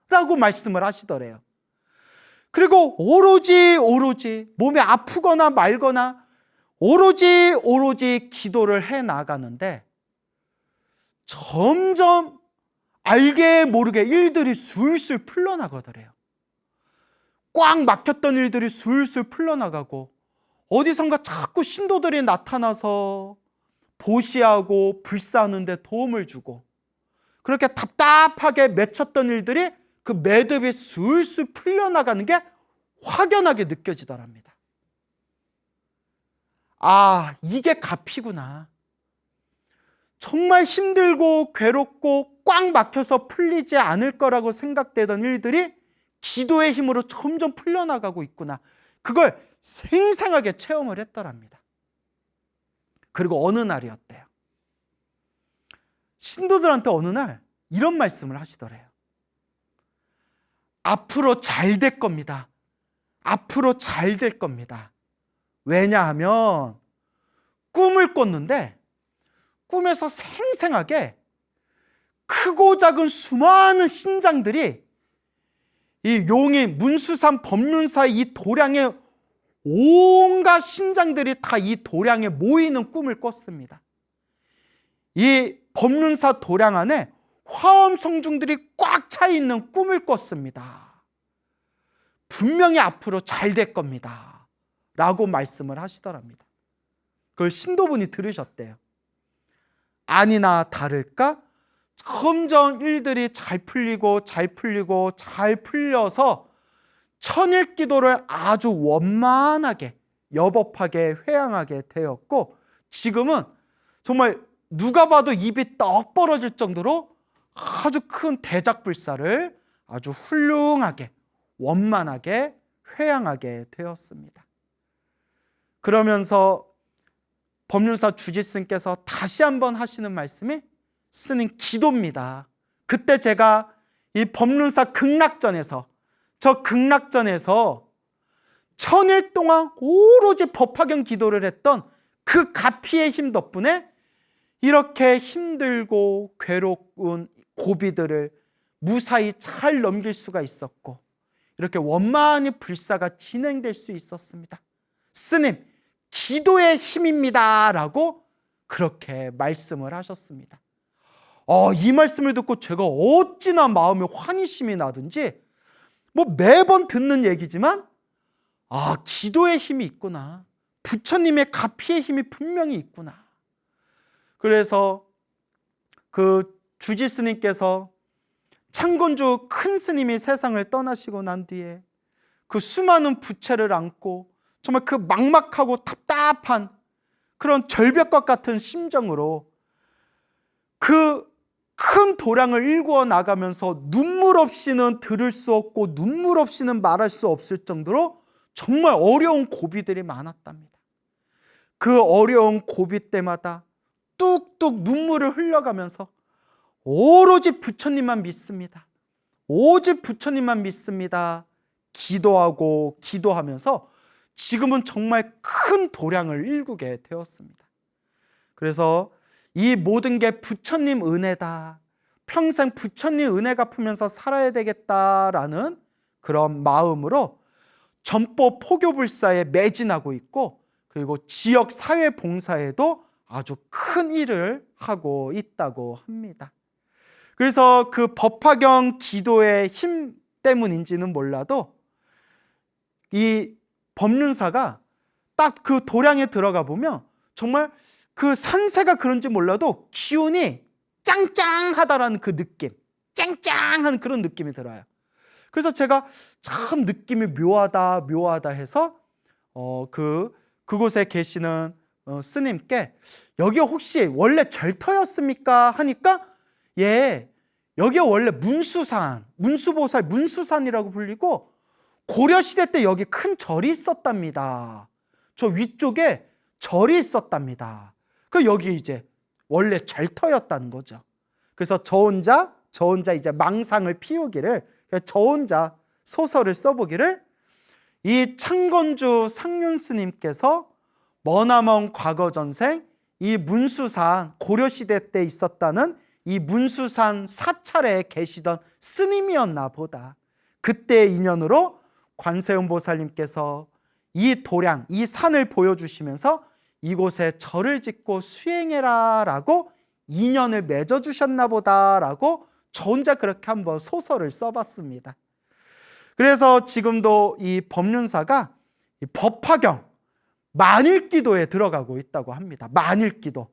라고 말씀을 하시더래요. 그리고 오로지 몸이 아프거나 말거나 오로지 기도를 해 나가는데 점점 알게 모르게 일들이 술술 풀려나가더래요. 꽉 막혔던 일들이 술술 풀려나가고 어디선가 자꾸 신도들이 나타나서 보시하고 불사하는 데 도움을 주고 그렇게 답답하게 맺혔던 일들이 그 매듭이 술술 풀려나가는 게 확연하게 느껴지더랍니다. 아, 이게 값이구나. 정말 힘들고 괴롭고 꽉 막혀서 풀리지 않을 거라고 생각되던 일들이 기도의 힘으로 점점 풀려나가고 있구나. 그걸 생생하게 체험을 했더랍니다. 그리고 어느 날이었대요. 신도들한테 어느 날 이런 말씀을 하시더래요. 앞으로 잘 될 겁니다. 앞으로 잘 될 겁니다. 왜냐하면 꿈을 꿨는데 꿈에서 생생하게 크고 작은 수많은 신장들이 이 용이 문수산 법륜사의 이 도량에 온갖 신장들이 다 이 도량에 모이는 꿈을 꿨습니다. 이 법륜사 도량 안에 화엄성중들이 꽉 차 있는 꿈을 꿨습니다. 분명히 앞으로 잘 될 겁니다 라고 말씀을 하시더랍니다. 그걸 신도분이 들으셨대요. 아니나 다를까 점점 일들이 잘 풀려서 천일기도를 아주 원만하게 여법하게 회양하게 되었고 지금은 정말 누가 봐도 입이 떡 벌어질 정도로 아주 큰 대작불사를 아주 훌륭하게 원만하게 회양하게 되었습니다. 그러면서 법륜사 주지스님께서 다시 한번 하시는 말씀이 스님 기도입니다. 그때 제가 이 법륜사 극락전에서 천일 동안 오로지 법화경 기도를 했던 그 가피의 힘 덕분에 이렇게 힘들고 괴로운 고비들을 무사히 잘 넘길 수가 있었고 이렇게 원만히 불사가 진행될 수 있었습니다. 스님, 기도의 힘입니다 라고 그렇게 말씀을 하셨습니다. 이 말씀을 듣고 제가 어찌나 마음에 환희심이 나든지 매번 듣는 얘기지만 기도의 힘이 있구나. 부처님의 가피의 힘이 분명히 있구나. 그래서 그 주지스님께서 창건주 큰 스님이 세상을 떠나시고 난 뒤에 그 수많은 부채를 안고 정말 그 막막하고 답답한 그런 절벽과 같은 심정으로 그 큰 도량을 일구어 나가면서 눈물 없이는 들을 수 없고 눈물 없이는 말할 수 없을 정도로 정말 어려운 고비들이 많았답니다. 그 어려운 고비 때마다 뚝뚝 눈물을 흘려가면서 오로지 부처님만 믿습니다. 오직 부처님만 믿습니다. 기도하면서 지금은 정말 큰 도량을 일구게 되었습니다. 그래서 이 모든 게 부처님 은혜다. 평생 부처님 은혜 갚으면서 살아야 되겠다라는 그런 마음으로 전보 포교불사에 매진하고 있고, 그리고 지역 사회 봉사에도 아주 큰 일을 하고 있다고 합니다. 그래서 그 법화경 기도의 힘 때문인지는 몰라도 이 법륜사가 딱 그 도량에 들어가 보면 정말 그 산세가 그런지 몰라도 기운이 짱짱하다라는 그 느낌, 짱짱한 그런 느낌이 들어요. 그래서 제가 참 느낌이 묘하다 해서 그곳에 계시는 스님께 여기 혹시 원래 절터였습니까? 하니까 예, 여기 원래 문수보살 문수산이라고 불리고 고려시대 때 여기 큰 절이 있었답니다. 저 위쪽에 절이 있었답니다. 그 여기 이제 원래 절터였다는 거죠. 그래서 저 혼자 이제 망상을 피우기를, 저 혼자 소설을 써보기를, 이 창건주 상륜 스님께서 머나먼 과거 전생 이 문수산, 고려시대 때 있었다는 이 문수산 사찰에 계시던 스님이었나 보다. 그때의 인연으로 관세음 보살님께서 이 도량, 이 산을 보여주시면서 이곳에 절을 짓고 수행해라 라고 인연을 맺어주셨나 보다라고 저 혼자 그렇게 한번 소설을 써봤습니다. 그래서 지금도 이 법륜사가 이 법화경 만일기도에 들어가고 있다고 합니다. 만일기도.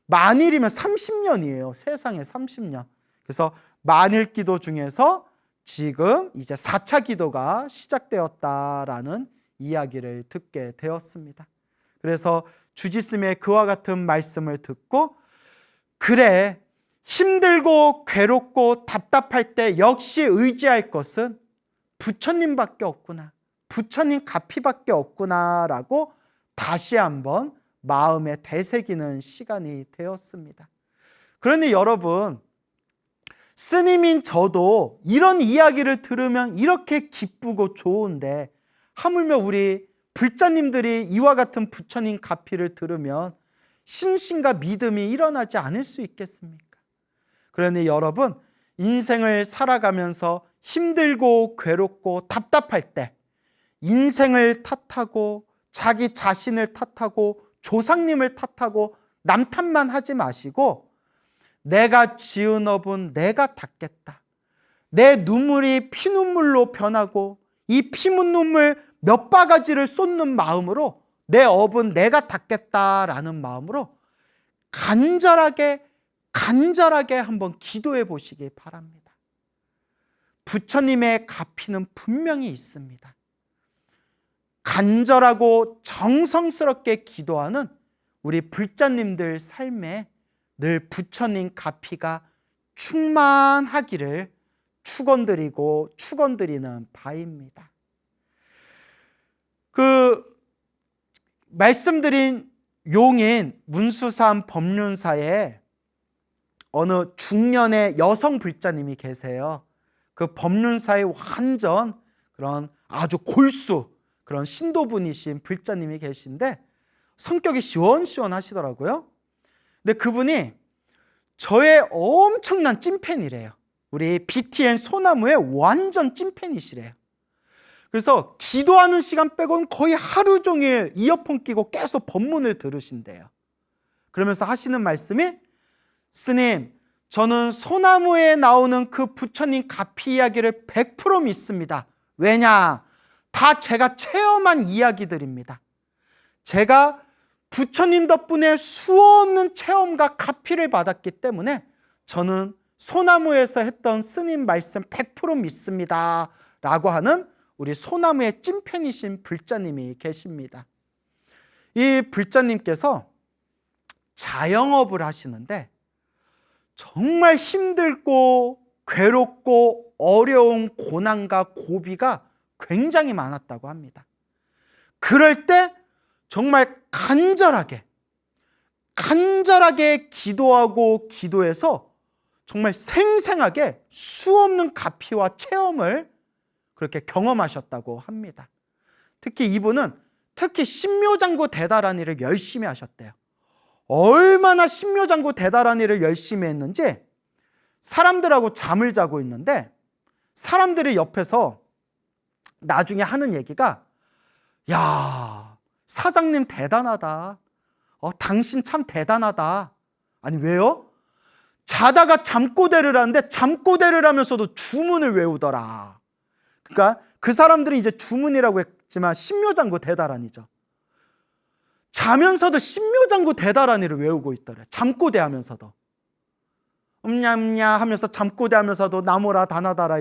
만일이면 30년이에요. 세상에 30년. 그래서 만일기도 중에서 지금 이제 4차 기도가 시작되었다라는 이야기를 듣게 되었습니다. 그래서 주지스님의 그와 같은 말씀을 듣고, 그래, 힘들고 괴롭고 답답할 때 역시 의지할 것은 부처님밖에 없구나, 부처님 가피밖에 없구나 라고 다시 한번 마음에 되새기는 시간이 되었습니다. 그러니 여러분, 스님인 저도 이런 이야기를 들으면 이렇게 기쁘고 좋은데 하물며 우리 불자님들이 이와 같은 부처님 가피를 들으면 신심과 믿음이 일어나지 않을 수 있겠습니까? 그러니 여러분, 인생을 살아가면서 힘들고 괴롭고 답답할 때 인생을 탓하고 자기 자신을 탓하고 조상님을 탓하고 남 탓만 하지 마시고, 내가 지은 업은 내가 닦겠다. 내 눈물이 피눈물로 변하고 이 피눈물 몇 바가지를 쏟는 마음으로 내 업은 내가 닦겠다라는 마음으로 간절하게 한번 기도해 보시기 바랍니다. 부처님의 가피는 분명히 있습니다. 간절하고 정성스럽게 기도하는 우리 불자님들 삶에 늘 부처님 가피가 충만하기를 축원드리는 바입니다. 그 말씀드린 용인 문수산 법륜사에 어느 중년의 여성 불자님이 계세요. 그 법륜사의 완전 그런 아주 골수, 그런 신도분이신 불자님이 계신데 성격이 시원시원하시더라고요. 근데 그분이 저의 엄청난 찐팬이래요. 우리 BTN 소나무의 완전 찐팬이시래요. 그래서 기도하는 시간 빼고는 거의 하루 종일 이어폰 끼고 계속 법문을 들으신대요. 그러면서 하시는 말씀이, 스님, 저는 소나무에 나오는 그 부처님 가피 이야기를 100% 믿습니다. 왜냐? 다 제가 체험한 이야기들입니다. 제가 부처님 덕분에 수없는 체험과 가피를 받았기 때문에 저는 소나무에서 했던 스님 말씀 100% 믿습니다 라고 하는 우리 소나무의 찐팬이신 불자님이 계십니다. 이 불자님께서 자영업을 하시는데 정말 힘들고 괴롭고 어려운 고난과 고비가 굉장히 많았다고 합니다. 그럴 때 정말 간절하게 기도하고 기도해서 정말 생생하게 수없는 가피와 체험을 그렇게 경험하셨다고 합니다. 특히 이분은 특히 신묘장구 대다라니를 열심히 하셨대요. 얼마나 신묘장구 대다라니를 열심히 했는지 사람들하고 잠을 자고 있는데 사람들이 옆에서 나중에 하는 얘기가, 야, 사장님 대단하다. 당신 참 대단하다. 아니, 왜요? 자다가 잠꼬대를 하는데 잠꼬대를 하면서도 주문을 외우더라. 그러니까 그 사람들이 이제 주문이라고 했지만 신묘장구 대다라니죠. 자면서도 신묘장구 대다라니를 외우고 있더래. 잠꼬대 하면서도. 음냐음냐 하면서 잠꼬대 하면서도 나무라 다나다라.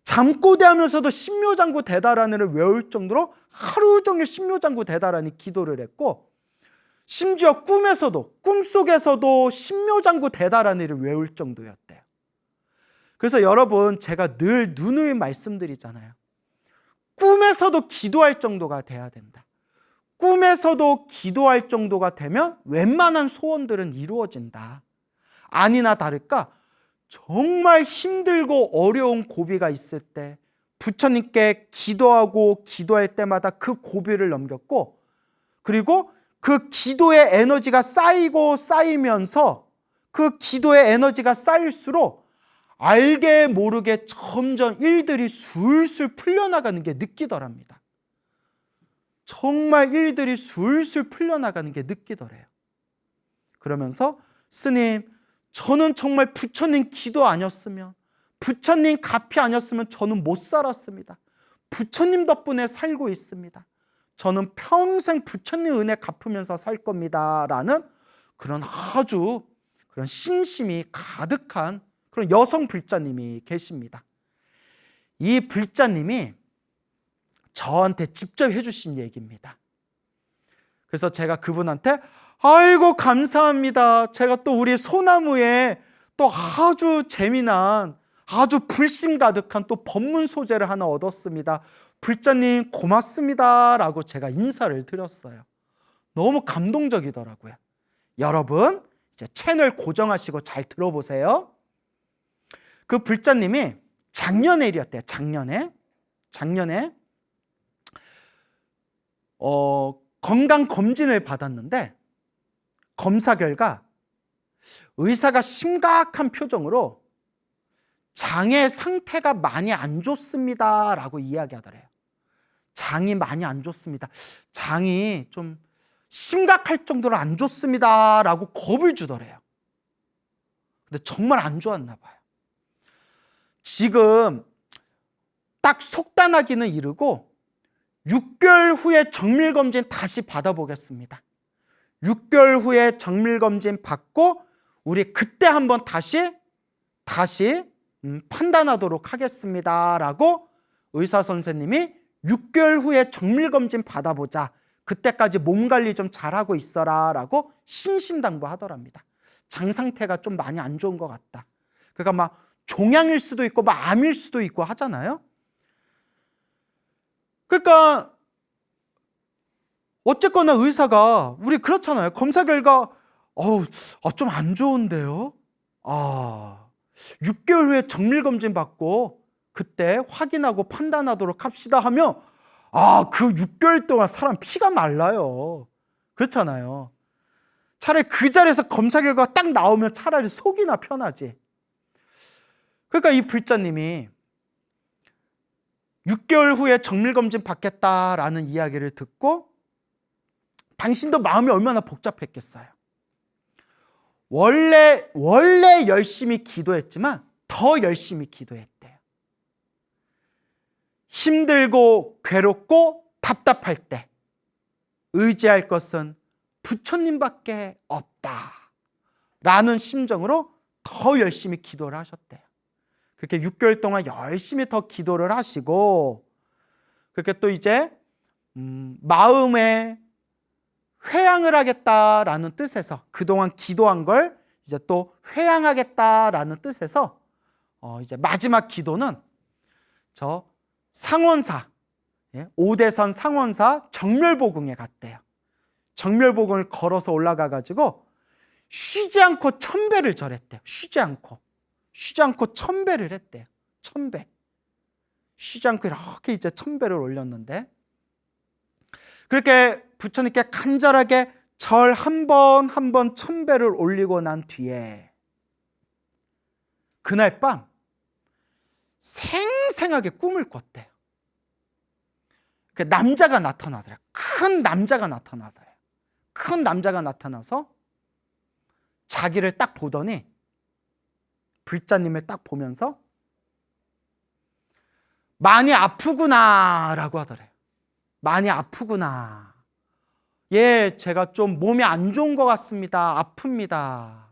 잠꼬대 하면서도 신묘장구 대다라니를 외울 정도로 하루 종일 신묘장구 대다라니 기도를 했고, 심지어 꿈속에서도 신묘장구 대다라니를 외울 정도였대요. 그래서 여러분, 제가 늘 누누이 말씀드리잖아요. 꿈에서도 기도할 정도가 돼야 된다. 꿈에서도 기도할 정도가 되면 웬만한 소원들은 이루어진다. 아니나 다를까 정말 힘들고 어려운 고비가 있을 때 부처님께 기도하고 기도할 때마다 그 고비를 넘겼고, 그리고 그 기도의 에너지가 쌓이고 쌓이면서 그 기도의 에너지가 쌓일수록 알게 모르게 점점 일들이 술술 풀려나가는 게 느끼더랍니다. 정말 일들이 술술 풀려나가는 게 느끼더래요. 그러면서 스님, 저는 정말 부처님 기도 아니었으면, 부처님 가피 아니었으면 저는 못 살았습니다. 부처님 덕분에 살고 있습니다. 저는 평생 부처님 은혜 갚으면서 살 겁니다. 라는 그런 아주 그런 신심이 가득한 그런 여성 불자님이 계십니다. 이 불자님이 저한테 직접 해주신 얘기입니다. 그래서 제가 그분한테 아이고 감사합니다. 제가 또 우리 소나무에 또 아주 재미난 아주 불심 가득한 또 법문 소재를 하나 얻었습니다. 불자님 고맙습니다 라고 제가 인사를 드렸어요. 너무 감동적이더라고요. 여러분 이제 채널 고정하시고 잘 들어보세요. 그 불자님이 작년에 일이었대요. 작년에 건강검진을 받았는데 검사 결과 의사가 심각한 표정으로 장의 상태가 많이 안 좋습니다 라고 이야기하더래요. 장이 많이 안 좋습니다. 장이 좀 심각할 정도로 안 좋습니다 라고 겁을 주더래요. 근데 정말 안 좋았나 봐요. 지금 딱 속단하기는 이르고 6개월 후에 정밀검진 다시 받아보겠습니다. 6개월 후에 정밀검진 받고 우리 그때 한번 다시 판단하도록 하겠습니다 라고 의사 선생님이 6개월 후에 정밀검진 받아보자. 그때까지 몸관리 좀 잘하고 있어라 라고 신신당부하더랍니다. 장 상태가 좀 많이 안 좋은 것 같다. 그러니까 막 종양일 수도 있고 막 암일 수도 있고 하잖아요. 그러니까 어쨌거나 의사가 우리 그렇잖아요. 검사 결과 좀 안 좋은데요. 6개월 후에 정밀검진 받고 그때 확인하고 판단하도록 합시다 하면 그 6개월 동안 사람 피가 말라요. 그렇잖아요. 차라리 그 자리에서 검사 결과 딱 나오면 차라리 속이나 편하지. 그러니까 이 불자님이 6개월 후에 정밀검진 받겠다라는 이야기를 듣고 당신도 마음이 얼마나 복잡했겠어요. 원래 열심히 기도했지만 더 열심히 기도했대요. 힘들고 괴롭고 답답할 때 의지할 것은 부처님밖에 없다라는 심정으로 더 열심히 기도를 하셨대요. 그렇게 6개월 동안 열심히 더 기도를 하시고 그렇게 또 이제 마음에 회향을 하겠다라는 뜻에서 그동안 기도한 걸 이제 또 회향하겠다라는 뜻에서 이제 마지막 기도는 저 상원사, 오대선 상원사 정멸보궁에 갔대요. 정멸보궁을 걸어서 올라가 가지고 쉬지 않고 1000배를 절했대요. 쉬지 않고 1000배를 했대요. 1000배. 쉬지 않고 이렇게 이제 1000배를 올렸는데 그렇게 부처님께 간절하게 절 한 번 한 번 1000배를 올리고 난 뒤에 그날 밤 생생하게 꿈을 꿨대요. 그 남자가 나타나더래요. 큰 남자가 나타나더래요. 큰 남자가 나타나서 자기를 딱 보더니 불자님을 딱 보면서 많이 아프구나 라고 하더래요. 많이 아프구나. 예, 제가 좀 몸이 안 좋은 것 같습니다. 아픕니다.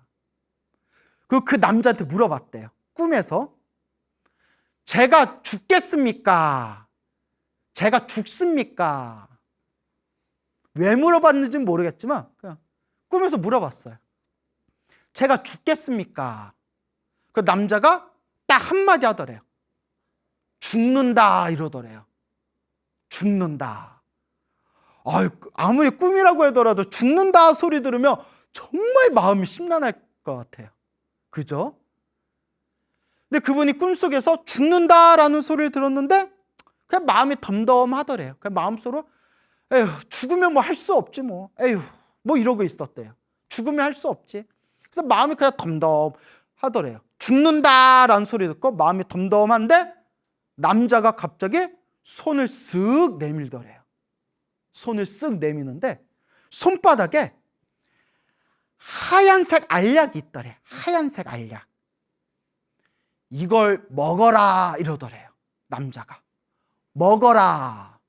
그 남자한테 물어봤대요. 꿈에서. 제가 죽겠습니까? 제가 죽습니까? 왜 물어봤는지는 모르겠지만 그냥 꿈에서 물어봤어요. 제가 죽겠습니까? 그 남자가 딱 한마디 하더래요. 죽는다 이러더래요. 죽는다. 아무리 꿈이라고 하더라도 죽는다 소리 들으면 정말 마음이 심란할 것 같아요. 그죠? 근데 그분이 꿈속에서 죽는다라는 소리를 들었는데 그냥 마음이 덤덤하더래요. 그냥 마음속으로 에휴, 죽으면 뭐 할 수 없지 뭐. 에휴, 뭐 이러고 있었대요. 죽으면 할 수 없지. 그래서 마음이 그냥 덤덤하더래요. 죽는다라는 소리 듣고 마음이 덤덤한데 남자가 갑자기 손을 쓱 내밀더래요. 손을 쓱 내미는데 손바닥에 하얀색 알약이 있더래요. 하얀색 알약. 이걸 먹어라 이러더래요. 남자가. 먹어라.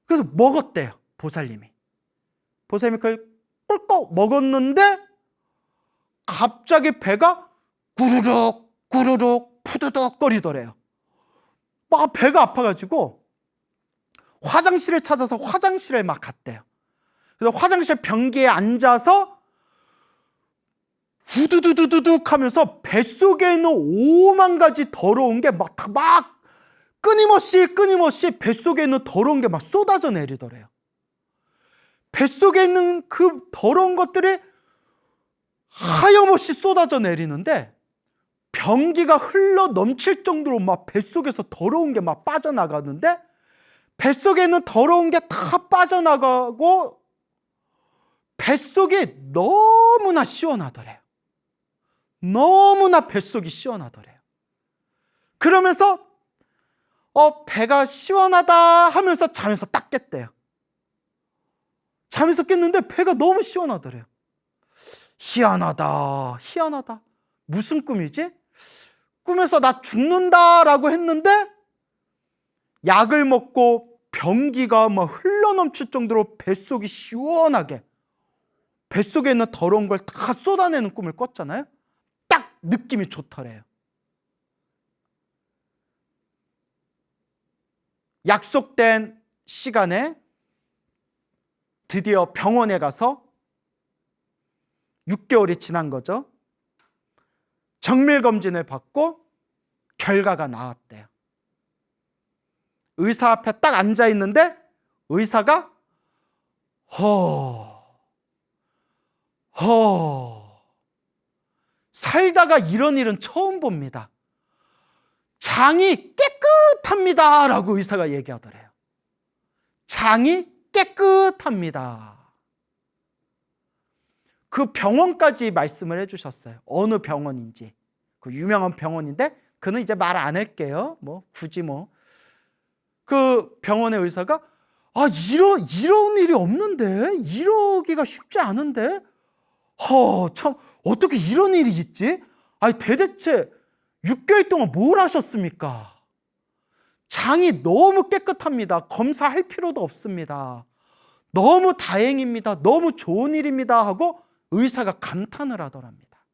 그래서 먹었대요. 보살님이. 보살님이 그걸 꿀꺽 먹었는데 갑자기 배가 구르륵 구르륵 푸드득 거리더래요. 막 배가 아파가지고 화장실을 찾아서 화장실에 막 갔대요. 그래서 화장실 변기에 앉아서 후두두두두둑 하면서 뱃속에 있는 5만 가지 더러운 게 막 끊임없이 뱃속에 있는 더러운 게 막 쏟아져 내리더래요. 뱃속에 있는 그 더러운 것들이 하염없이 쏟아져 내리는데 변기가 흘러 넘칠 정도로 막 뱃속에서 더러운 게 막 빠져나가는데 뱃속에 있는 더러운 게 다 빠져나가고 뱃속이 너무나 시원하더래요. 너무나 뱃속이 시원하더래요. 그러면서 배가 시원하다 하면서 잠에서 딱 깼대요. 잠에서 깼는데 배가 너무 시원하더래요. 희한하다. 무슨 꿈이지? 꿈에서 나 죽는다라고 했는데 약을 먹고 변기가 막 흘러넘칠 정도로 뱃속이 시원하게 뱃속에 있는 더러운 걸 다 쏟아내는 꿈을 꿨잖아요. 딱 느낌이 좋더래요. 약속된 시간에 드디어 병원에 가서 6개월이 지난 거죠. 정밀검진을 받고 결과가 나왔대요. 의사 앞에 딱 앉아 있는데 의사가 살다가 이런 일은 처음 봅니다. 장이 깨끗합니다 라고 의사가 얘기하더래요. 장이 깨끗합니다. 그 병원까지 말씀을 해주셨어요. 어느 병원인지. 그 유명한 병원인데 그는 이제 말 안 할게요. 굳이 그 병원의 의사가 이런 일이 없는데 이러기가 쉽지 않은데 참 어떻게 이런 일이 있지? 대대체 6개월 동안 뭘 하셨습니까? 장이 너무 깨끗합니다. 검사할 필요도 없습니다. 너무 다행입니다. 너무 좋은 일입니다 하고 의사가 감탄을 하더랍니다.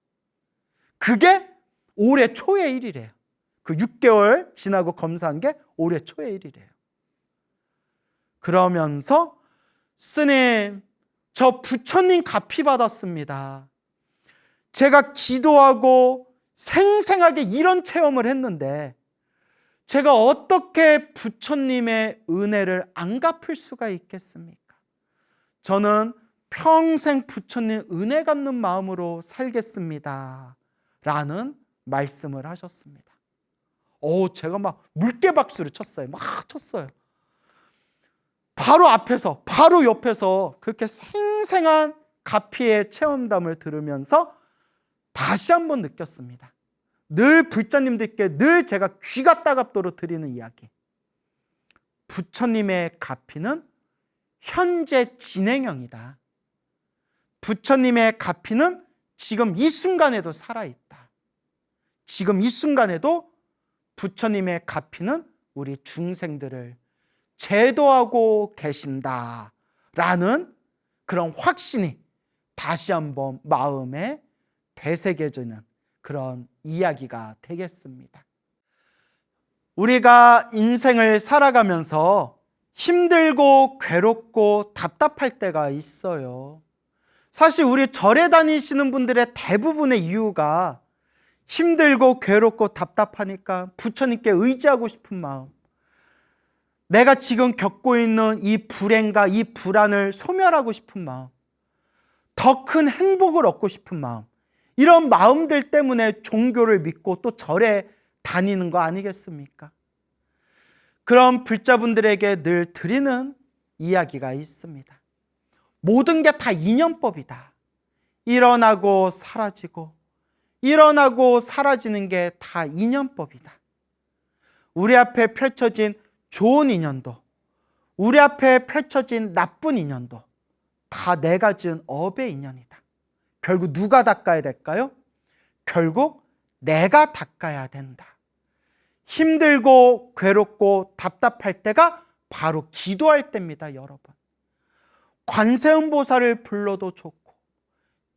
그게 올해 초의 일이래요. 그 6개월 지나고 검사한 게 올해 초의 일이래요. 그러면서 스님, 저 부처님 가피 받았습니다. 제가 기도하고 생생하게 이런 체험을 했는데 제가 어떻게 부처님의 은혜를 안 갚을 수가 있겠습니까? 저는 평생 부처님 은혜 갚는 마음으로 살겠습니다. 라는 말씀을 하셨습니다. 제가 막 물개박수를 쳤어요. 막 쳤어요. 바로 앞에서, 바로 옆에서 그렇게 생생한 가피의 체험담을 들으면서 다시 한번 느꼈습니다. 늘 불자님들께 늘 제가 귀가 따갑도록 드리는 이야기. 부처님의 가피는 현재 진행형이다. 부처님의 가피는 지금 이 순간에도 살아있다. 지금 이 순간에도 부처님의 가피는 우리 중생들을 제도하고 계신다라는 그런 확신이 다시 한번 마음에 되새겨지는 그런 이야기가 되겠습니다. 우리가 인생을 살아가면서 힘들고 괴롭고 답답할 때가 있어요. 사실 우리 절에 다니시는 분들의 대부분의 이유가 힘들고 괴롭고 답답하니까 부처님께 의지하고 싶은 마음, 내가 지금 겪고 있는 이 불행과 이 불안을 소멸하고 싶은 마음, 더 큰 행복을 얻고 싶은 마음, 이런 마음들 때문에 종교를 믿고 또 절에 다니는 거 아니겠습니까? 그런 불자분들에게 늘 드리는 이야기가 있습니다. 모든 게 다 인연법이다. 일어나고 사라지고, 일어나고 사라지는 게 다 인연법이다. 우리 앞에 펼쳐진 좋은 인연도, 우리 앞에 펼쳐진 나쁜 인연도 다 내가 지은 업의 인연이다. 결국 누가 닦아야 될까요? 결국 내가 닦아야 된다. 힘들고 괴롭고 답답할 때가 바로 기도할 때입니다, 여러분. 관세음보살을 불러도 좋고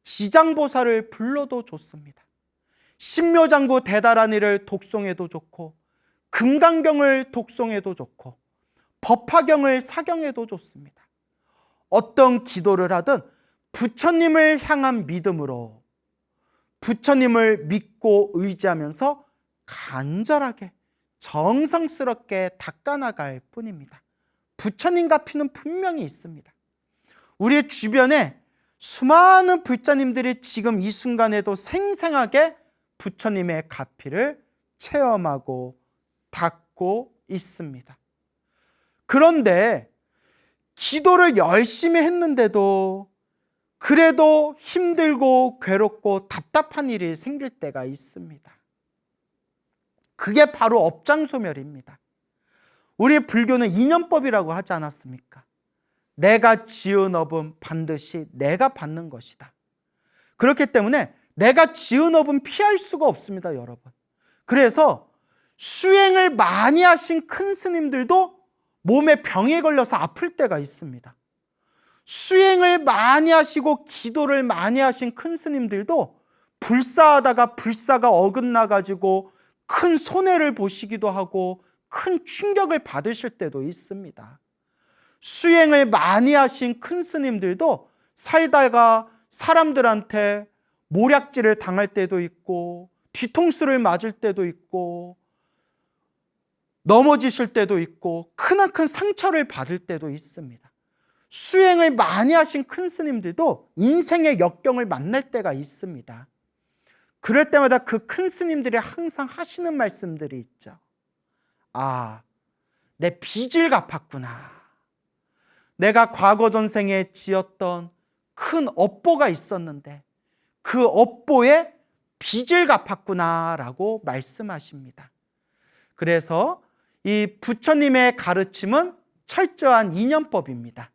지장보살을 불러도 좋습니다. 신묘장구 대다라니를 독송해도 좋고 금강경을 독송해도 좋고 법화경을 사경해도 좋습니다. 어떤 기도를 하든 부처님을 향한 믿음으로, 부처님을 믿고 의지하면서 간절하게 정성스럽게 닦아나갈 뿐입니다. 부처님 가피는 분명히 있습니다. 우리 주변에 수많은 불자님들이 지금 이 순간에도 생생하게 부처님의 가피를 체험하고 닦고 있습니다. 그런데 기도를 열심히 했는데도 그래도 힘들고 괴롭고 답답한 일이 생길 때가 있습니다. 그게 바로 업장소멸입니다. 우리 불교는 인연법이라고 하지 않았습니까? 내가 지은 업은 반드시 내가 받는 것이다. 그렇기 때문에 내가 지은 업은 피할 수가 없습니다, 여러분. 그래서 수행을 많이 하신 큰 스님들도 몸에 병에 걸려서 아플 때가 있습니다. 수행을 많이 하시고 기도를 많이 하신 큰 스님들도 불사하다가 불사가 어긋나가지고 큰 손해를 보시기도 하고 큰 충격을 받으실 때도 있습니다. 수행을 많이 하신 큰 스님들도 살다가 사람들한테 모략질을 당할 때도 있고 뒤통수를 맞을 때도 있고 넘어지실 때도 있고 크나큰 상처를 받을 때도 있습니다. 수행을 많이 하신 큰 스님들도 인생의 역경을 만날 때가 있습니다. 그럴 때마다 그 큰 스님들이 항상 하시는 말씀들이 있죠. 아, 내 빚을 갚았구나. 내가 과거 전생에 지었던 큰 업보가 있었는데 그 업보의 빚을 갚았구나라고 말씀하십니다. 그래서 이 부처님의 가르침은 철저한 인연법입니다.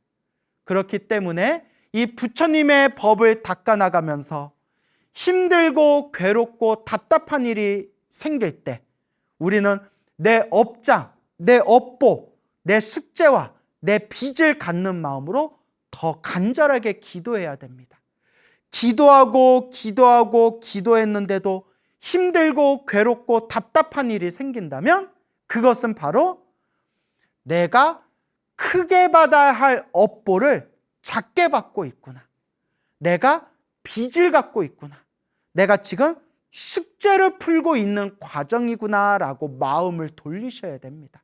그렇기 때문에 이 부처님의 법을 닦아나가면서 힘들고 괴롭고 답답한 일이 생길 때 우리는 내 업장, 내 업보, 내 숙제와 내 빚을 갖는 마음으로 더 간절하게 기도해야 됩니다. 기도하고 기도했는데도 힘들고 괴롭고 답답한 일이 생긴다면 그것은 바로 내가 크게 받아야 할 업보를 작게 받고 있구나. 내가 빚을 갖고 있구나. 내가 지금 숙제를 풀고 있는 과정이구나라고 마음을 돌리셔야 됩니다.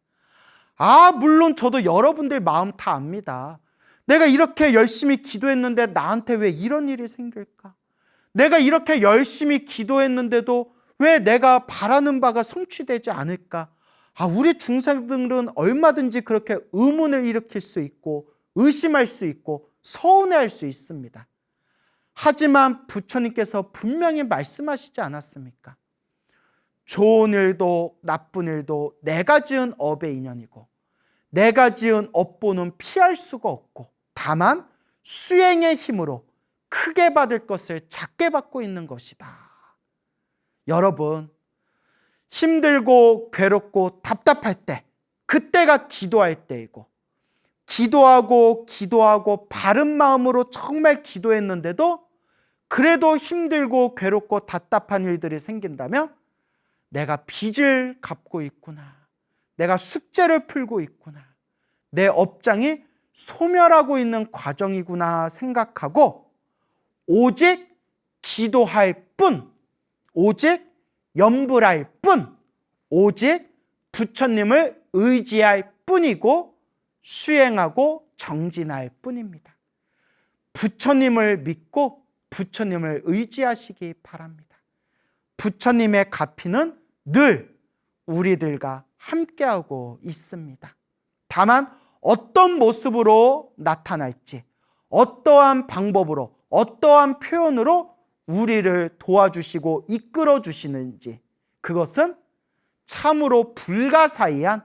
물론 저도 여러분들 마음 다 압니다. 내가 이렇게 열심히 기도했는데 나한테 왜 이런 일이 생길까? 내가 이렇게 열심히 기도했는데도 왜 내가 바라는 바가 성취되지 않을까? 우리 중생들은 얼마든지 그렇게 의문을 일으킬 수 있고 의심할 수 있고 서운해할 수 있습니다. 하지만 부처님께서 분명히 말씀하시지 않았습니까? 좋은 일도 나쁜 일도 내가 지은 업의 인연이고 내가 지은 업보는 피할 수가 없고 다만 수행의 힘으로 크게 받을 것을 작게 받고 있는 것이다. 여러분, 힘들고 괴롭고 답답할 때, 그때가 기도할 때이고, 기도하고 바른 마음으로 정말 기도했는데도 그래도 힘들고 괴롭고 답답한 일들이 생긴다면 내가 빚을 갚고 있구나, 내가 숙제를 풀고 있구나, 내 업장이 소멸하고 있는 과정이구나 생각하고 오직 기도할 뿐, 오직 염불할 뿐, 오직 부처님을 의지할 뿐이고 수행하고 정진할 뿐입니다. 부처님을 믿고 부처님을 의지하시기 바랍니다. 부처님의 가피는 늘 우리들과 함께하고 있습니다. 다만 어떤 모습으로 나타날지, 어떠한 방법으로, 어떠한 표현으로 우리를 도와주시고 이끌어 주시는지, 그것은 참으로 불가사의한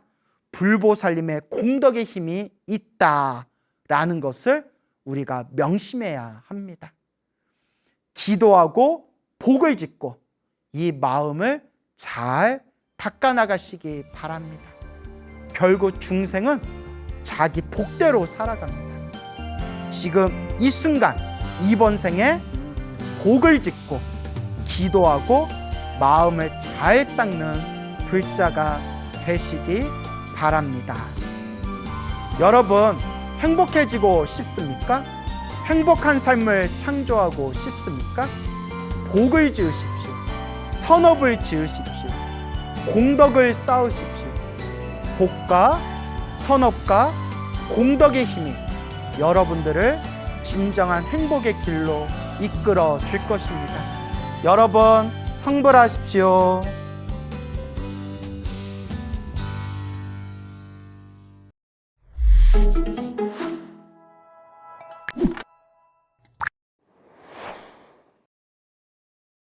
불보살님의 공덕의 힘이 있다라는 것을 우리가 명심해야 합니다. 기도하고 복을 짓고 이 마음을 잘 닦아나가시기 바랍니다. 결국 중생은 자기 복대로 살아갑니다. 지금 이 순간 이번 생에 복을 짓고 기도하고 마음을 잘 닦는 불자가 되시기 바랍니다. 여러분, 행복해지고 싶습니까? 행복한 삶을 창조하고 싶습니까? 복을 지으십시오. 선업을 지으십시오. 공덕을 쌓으십시오. 복과 선업과 공덕의 힘이 여러분들을 진정한 행복의 길로 이끌어 줄 것입니다. 여러분, 성불하십시오.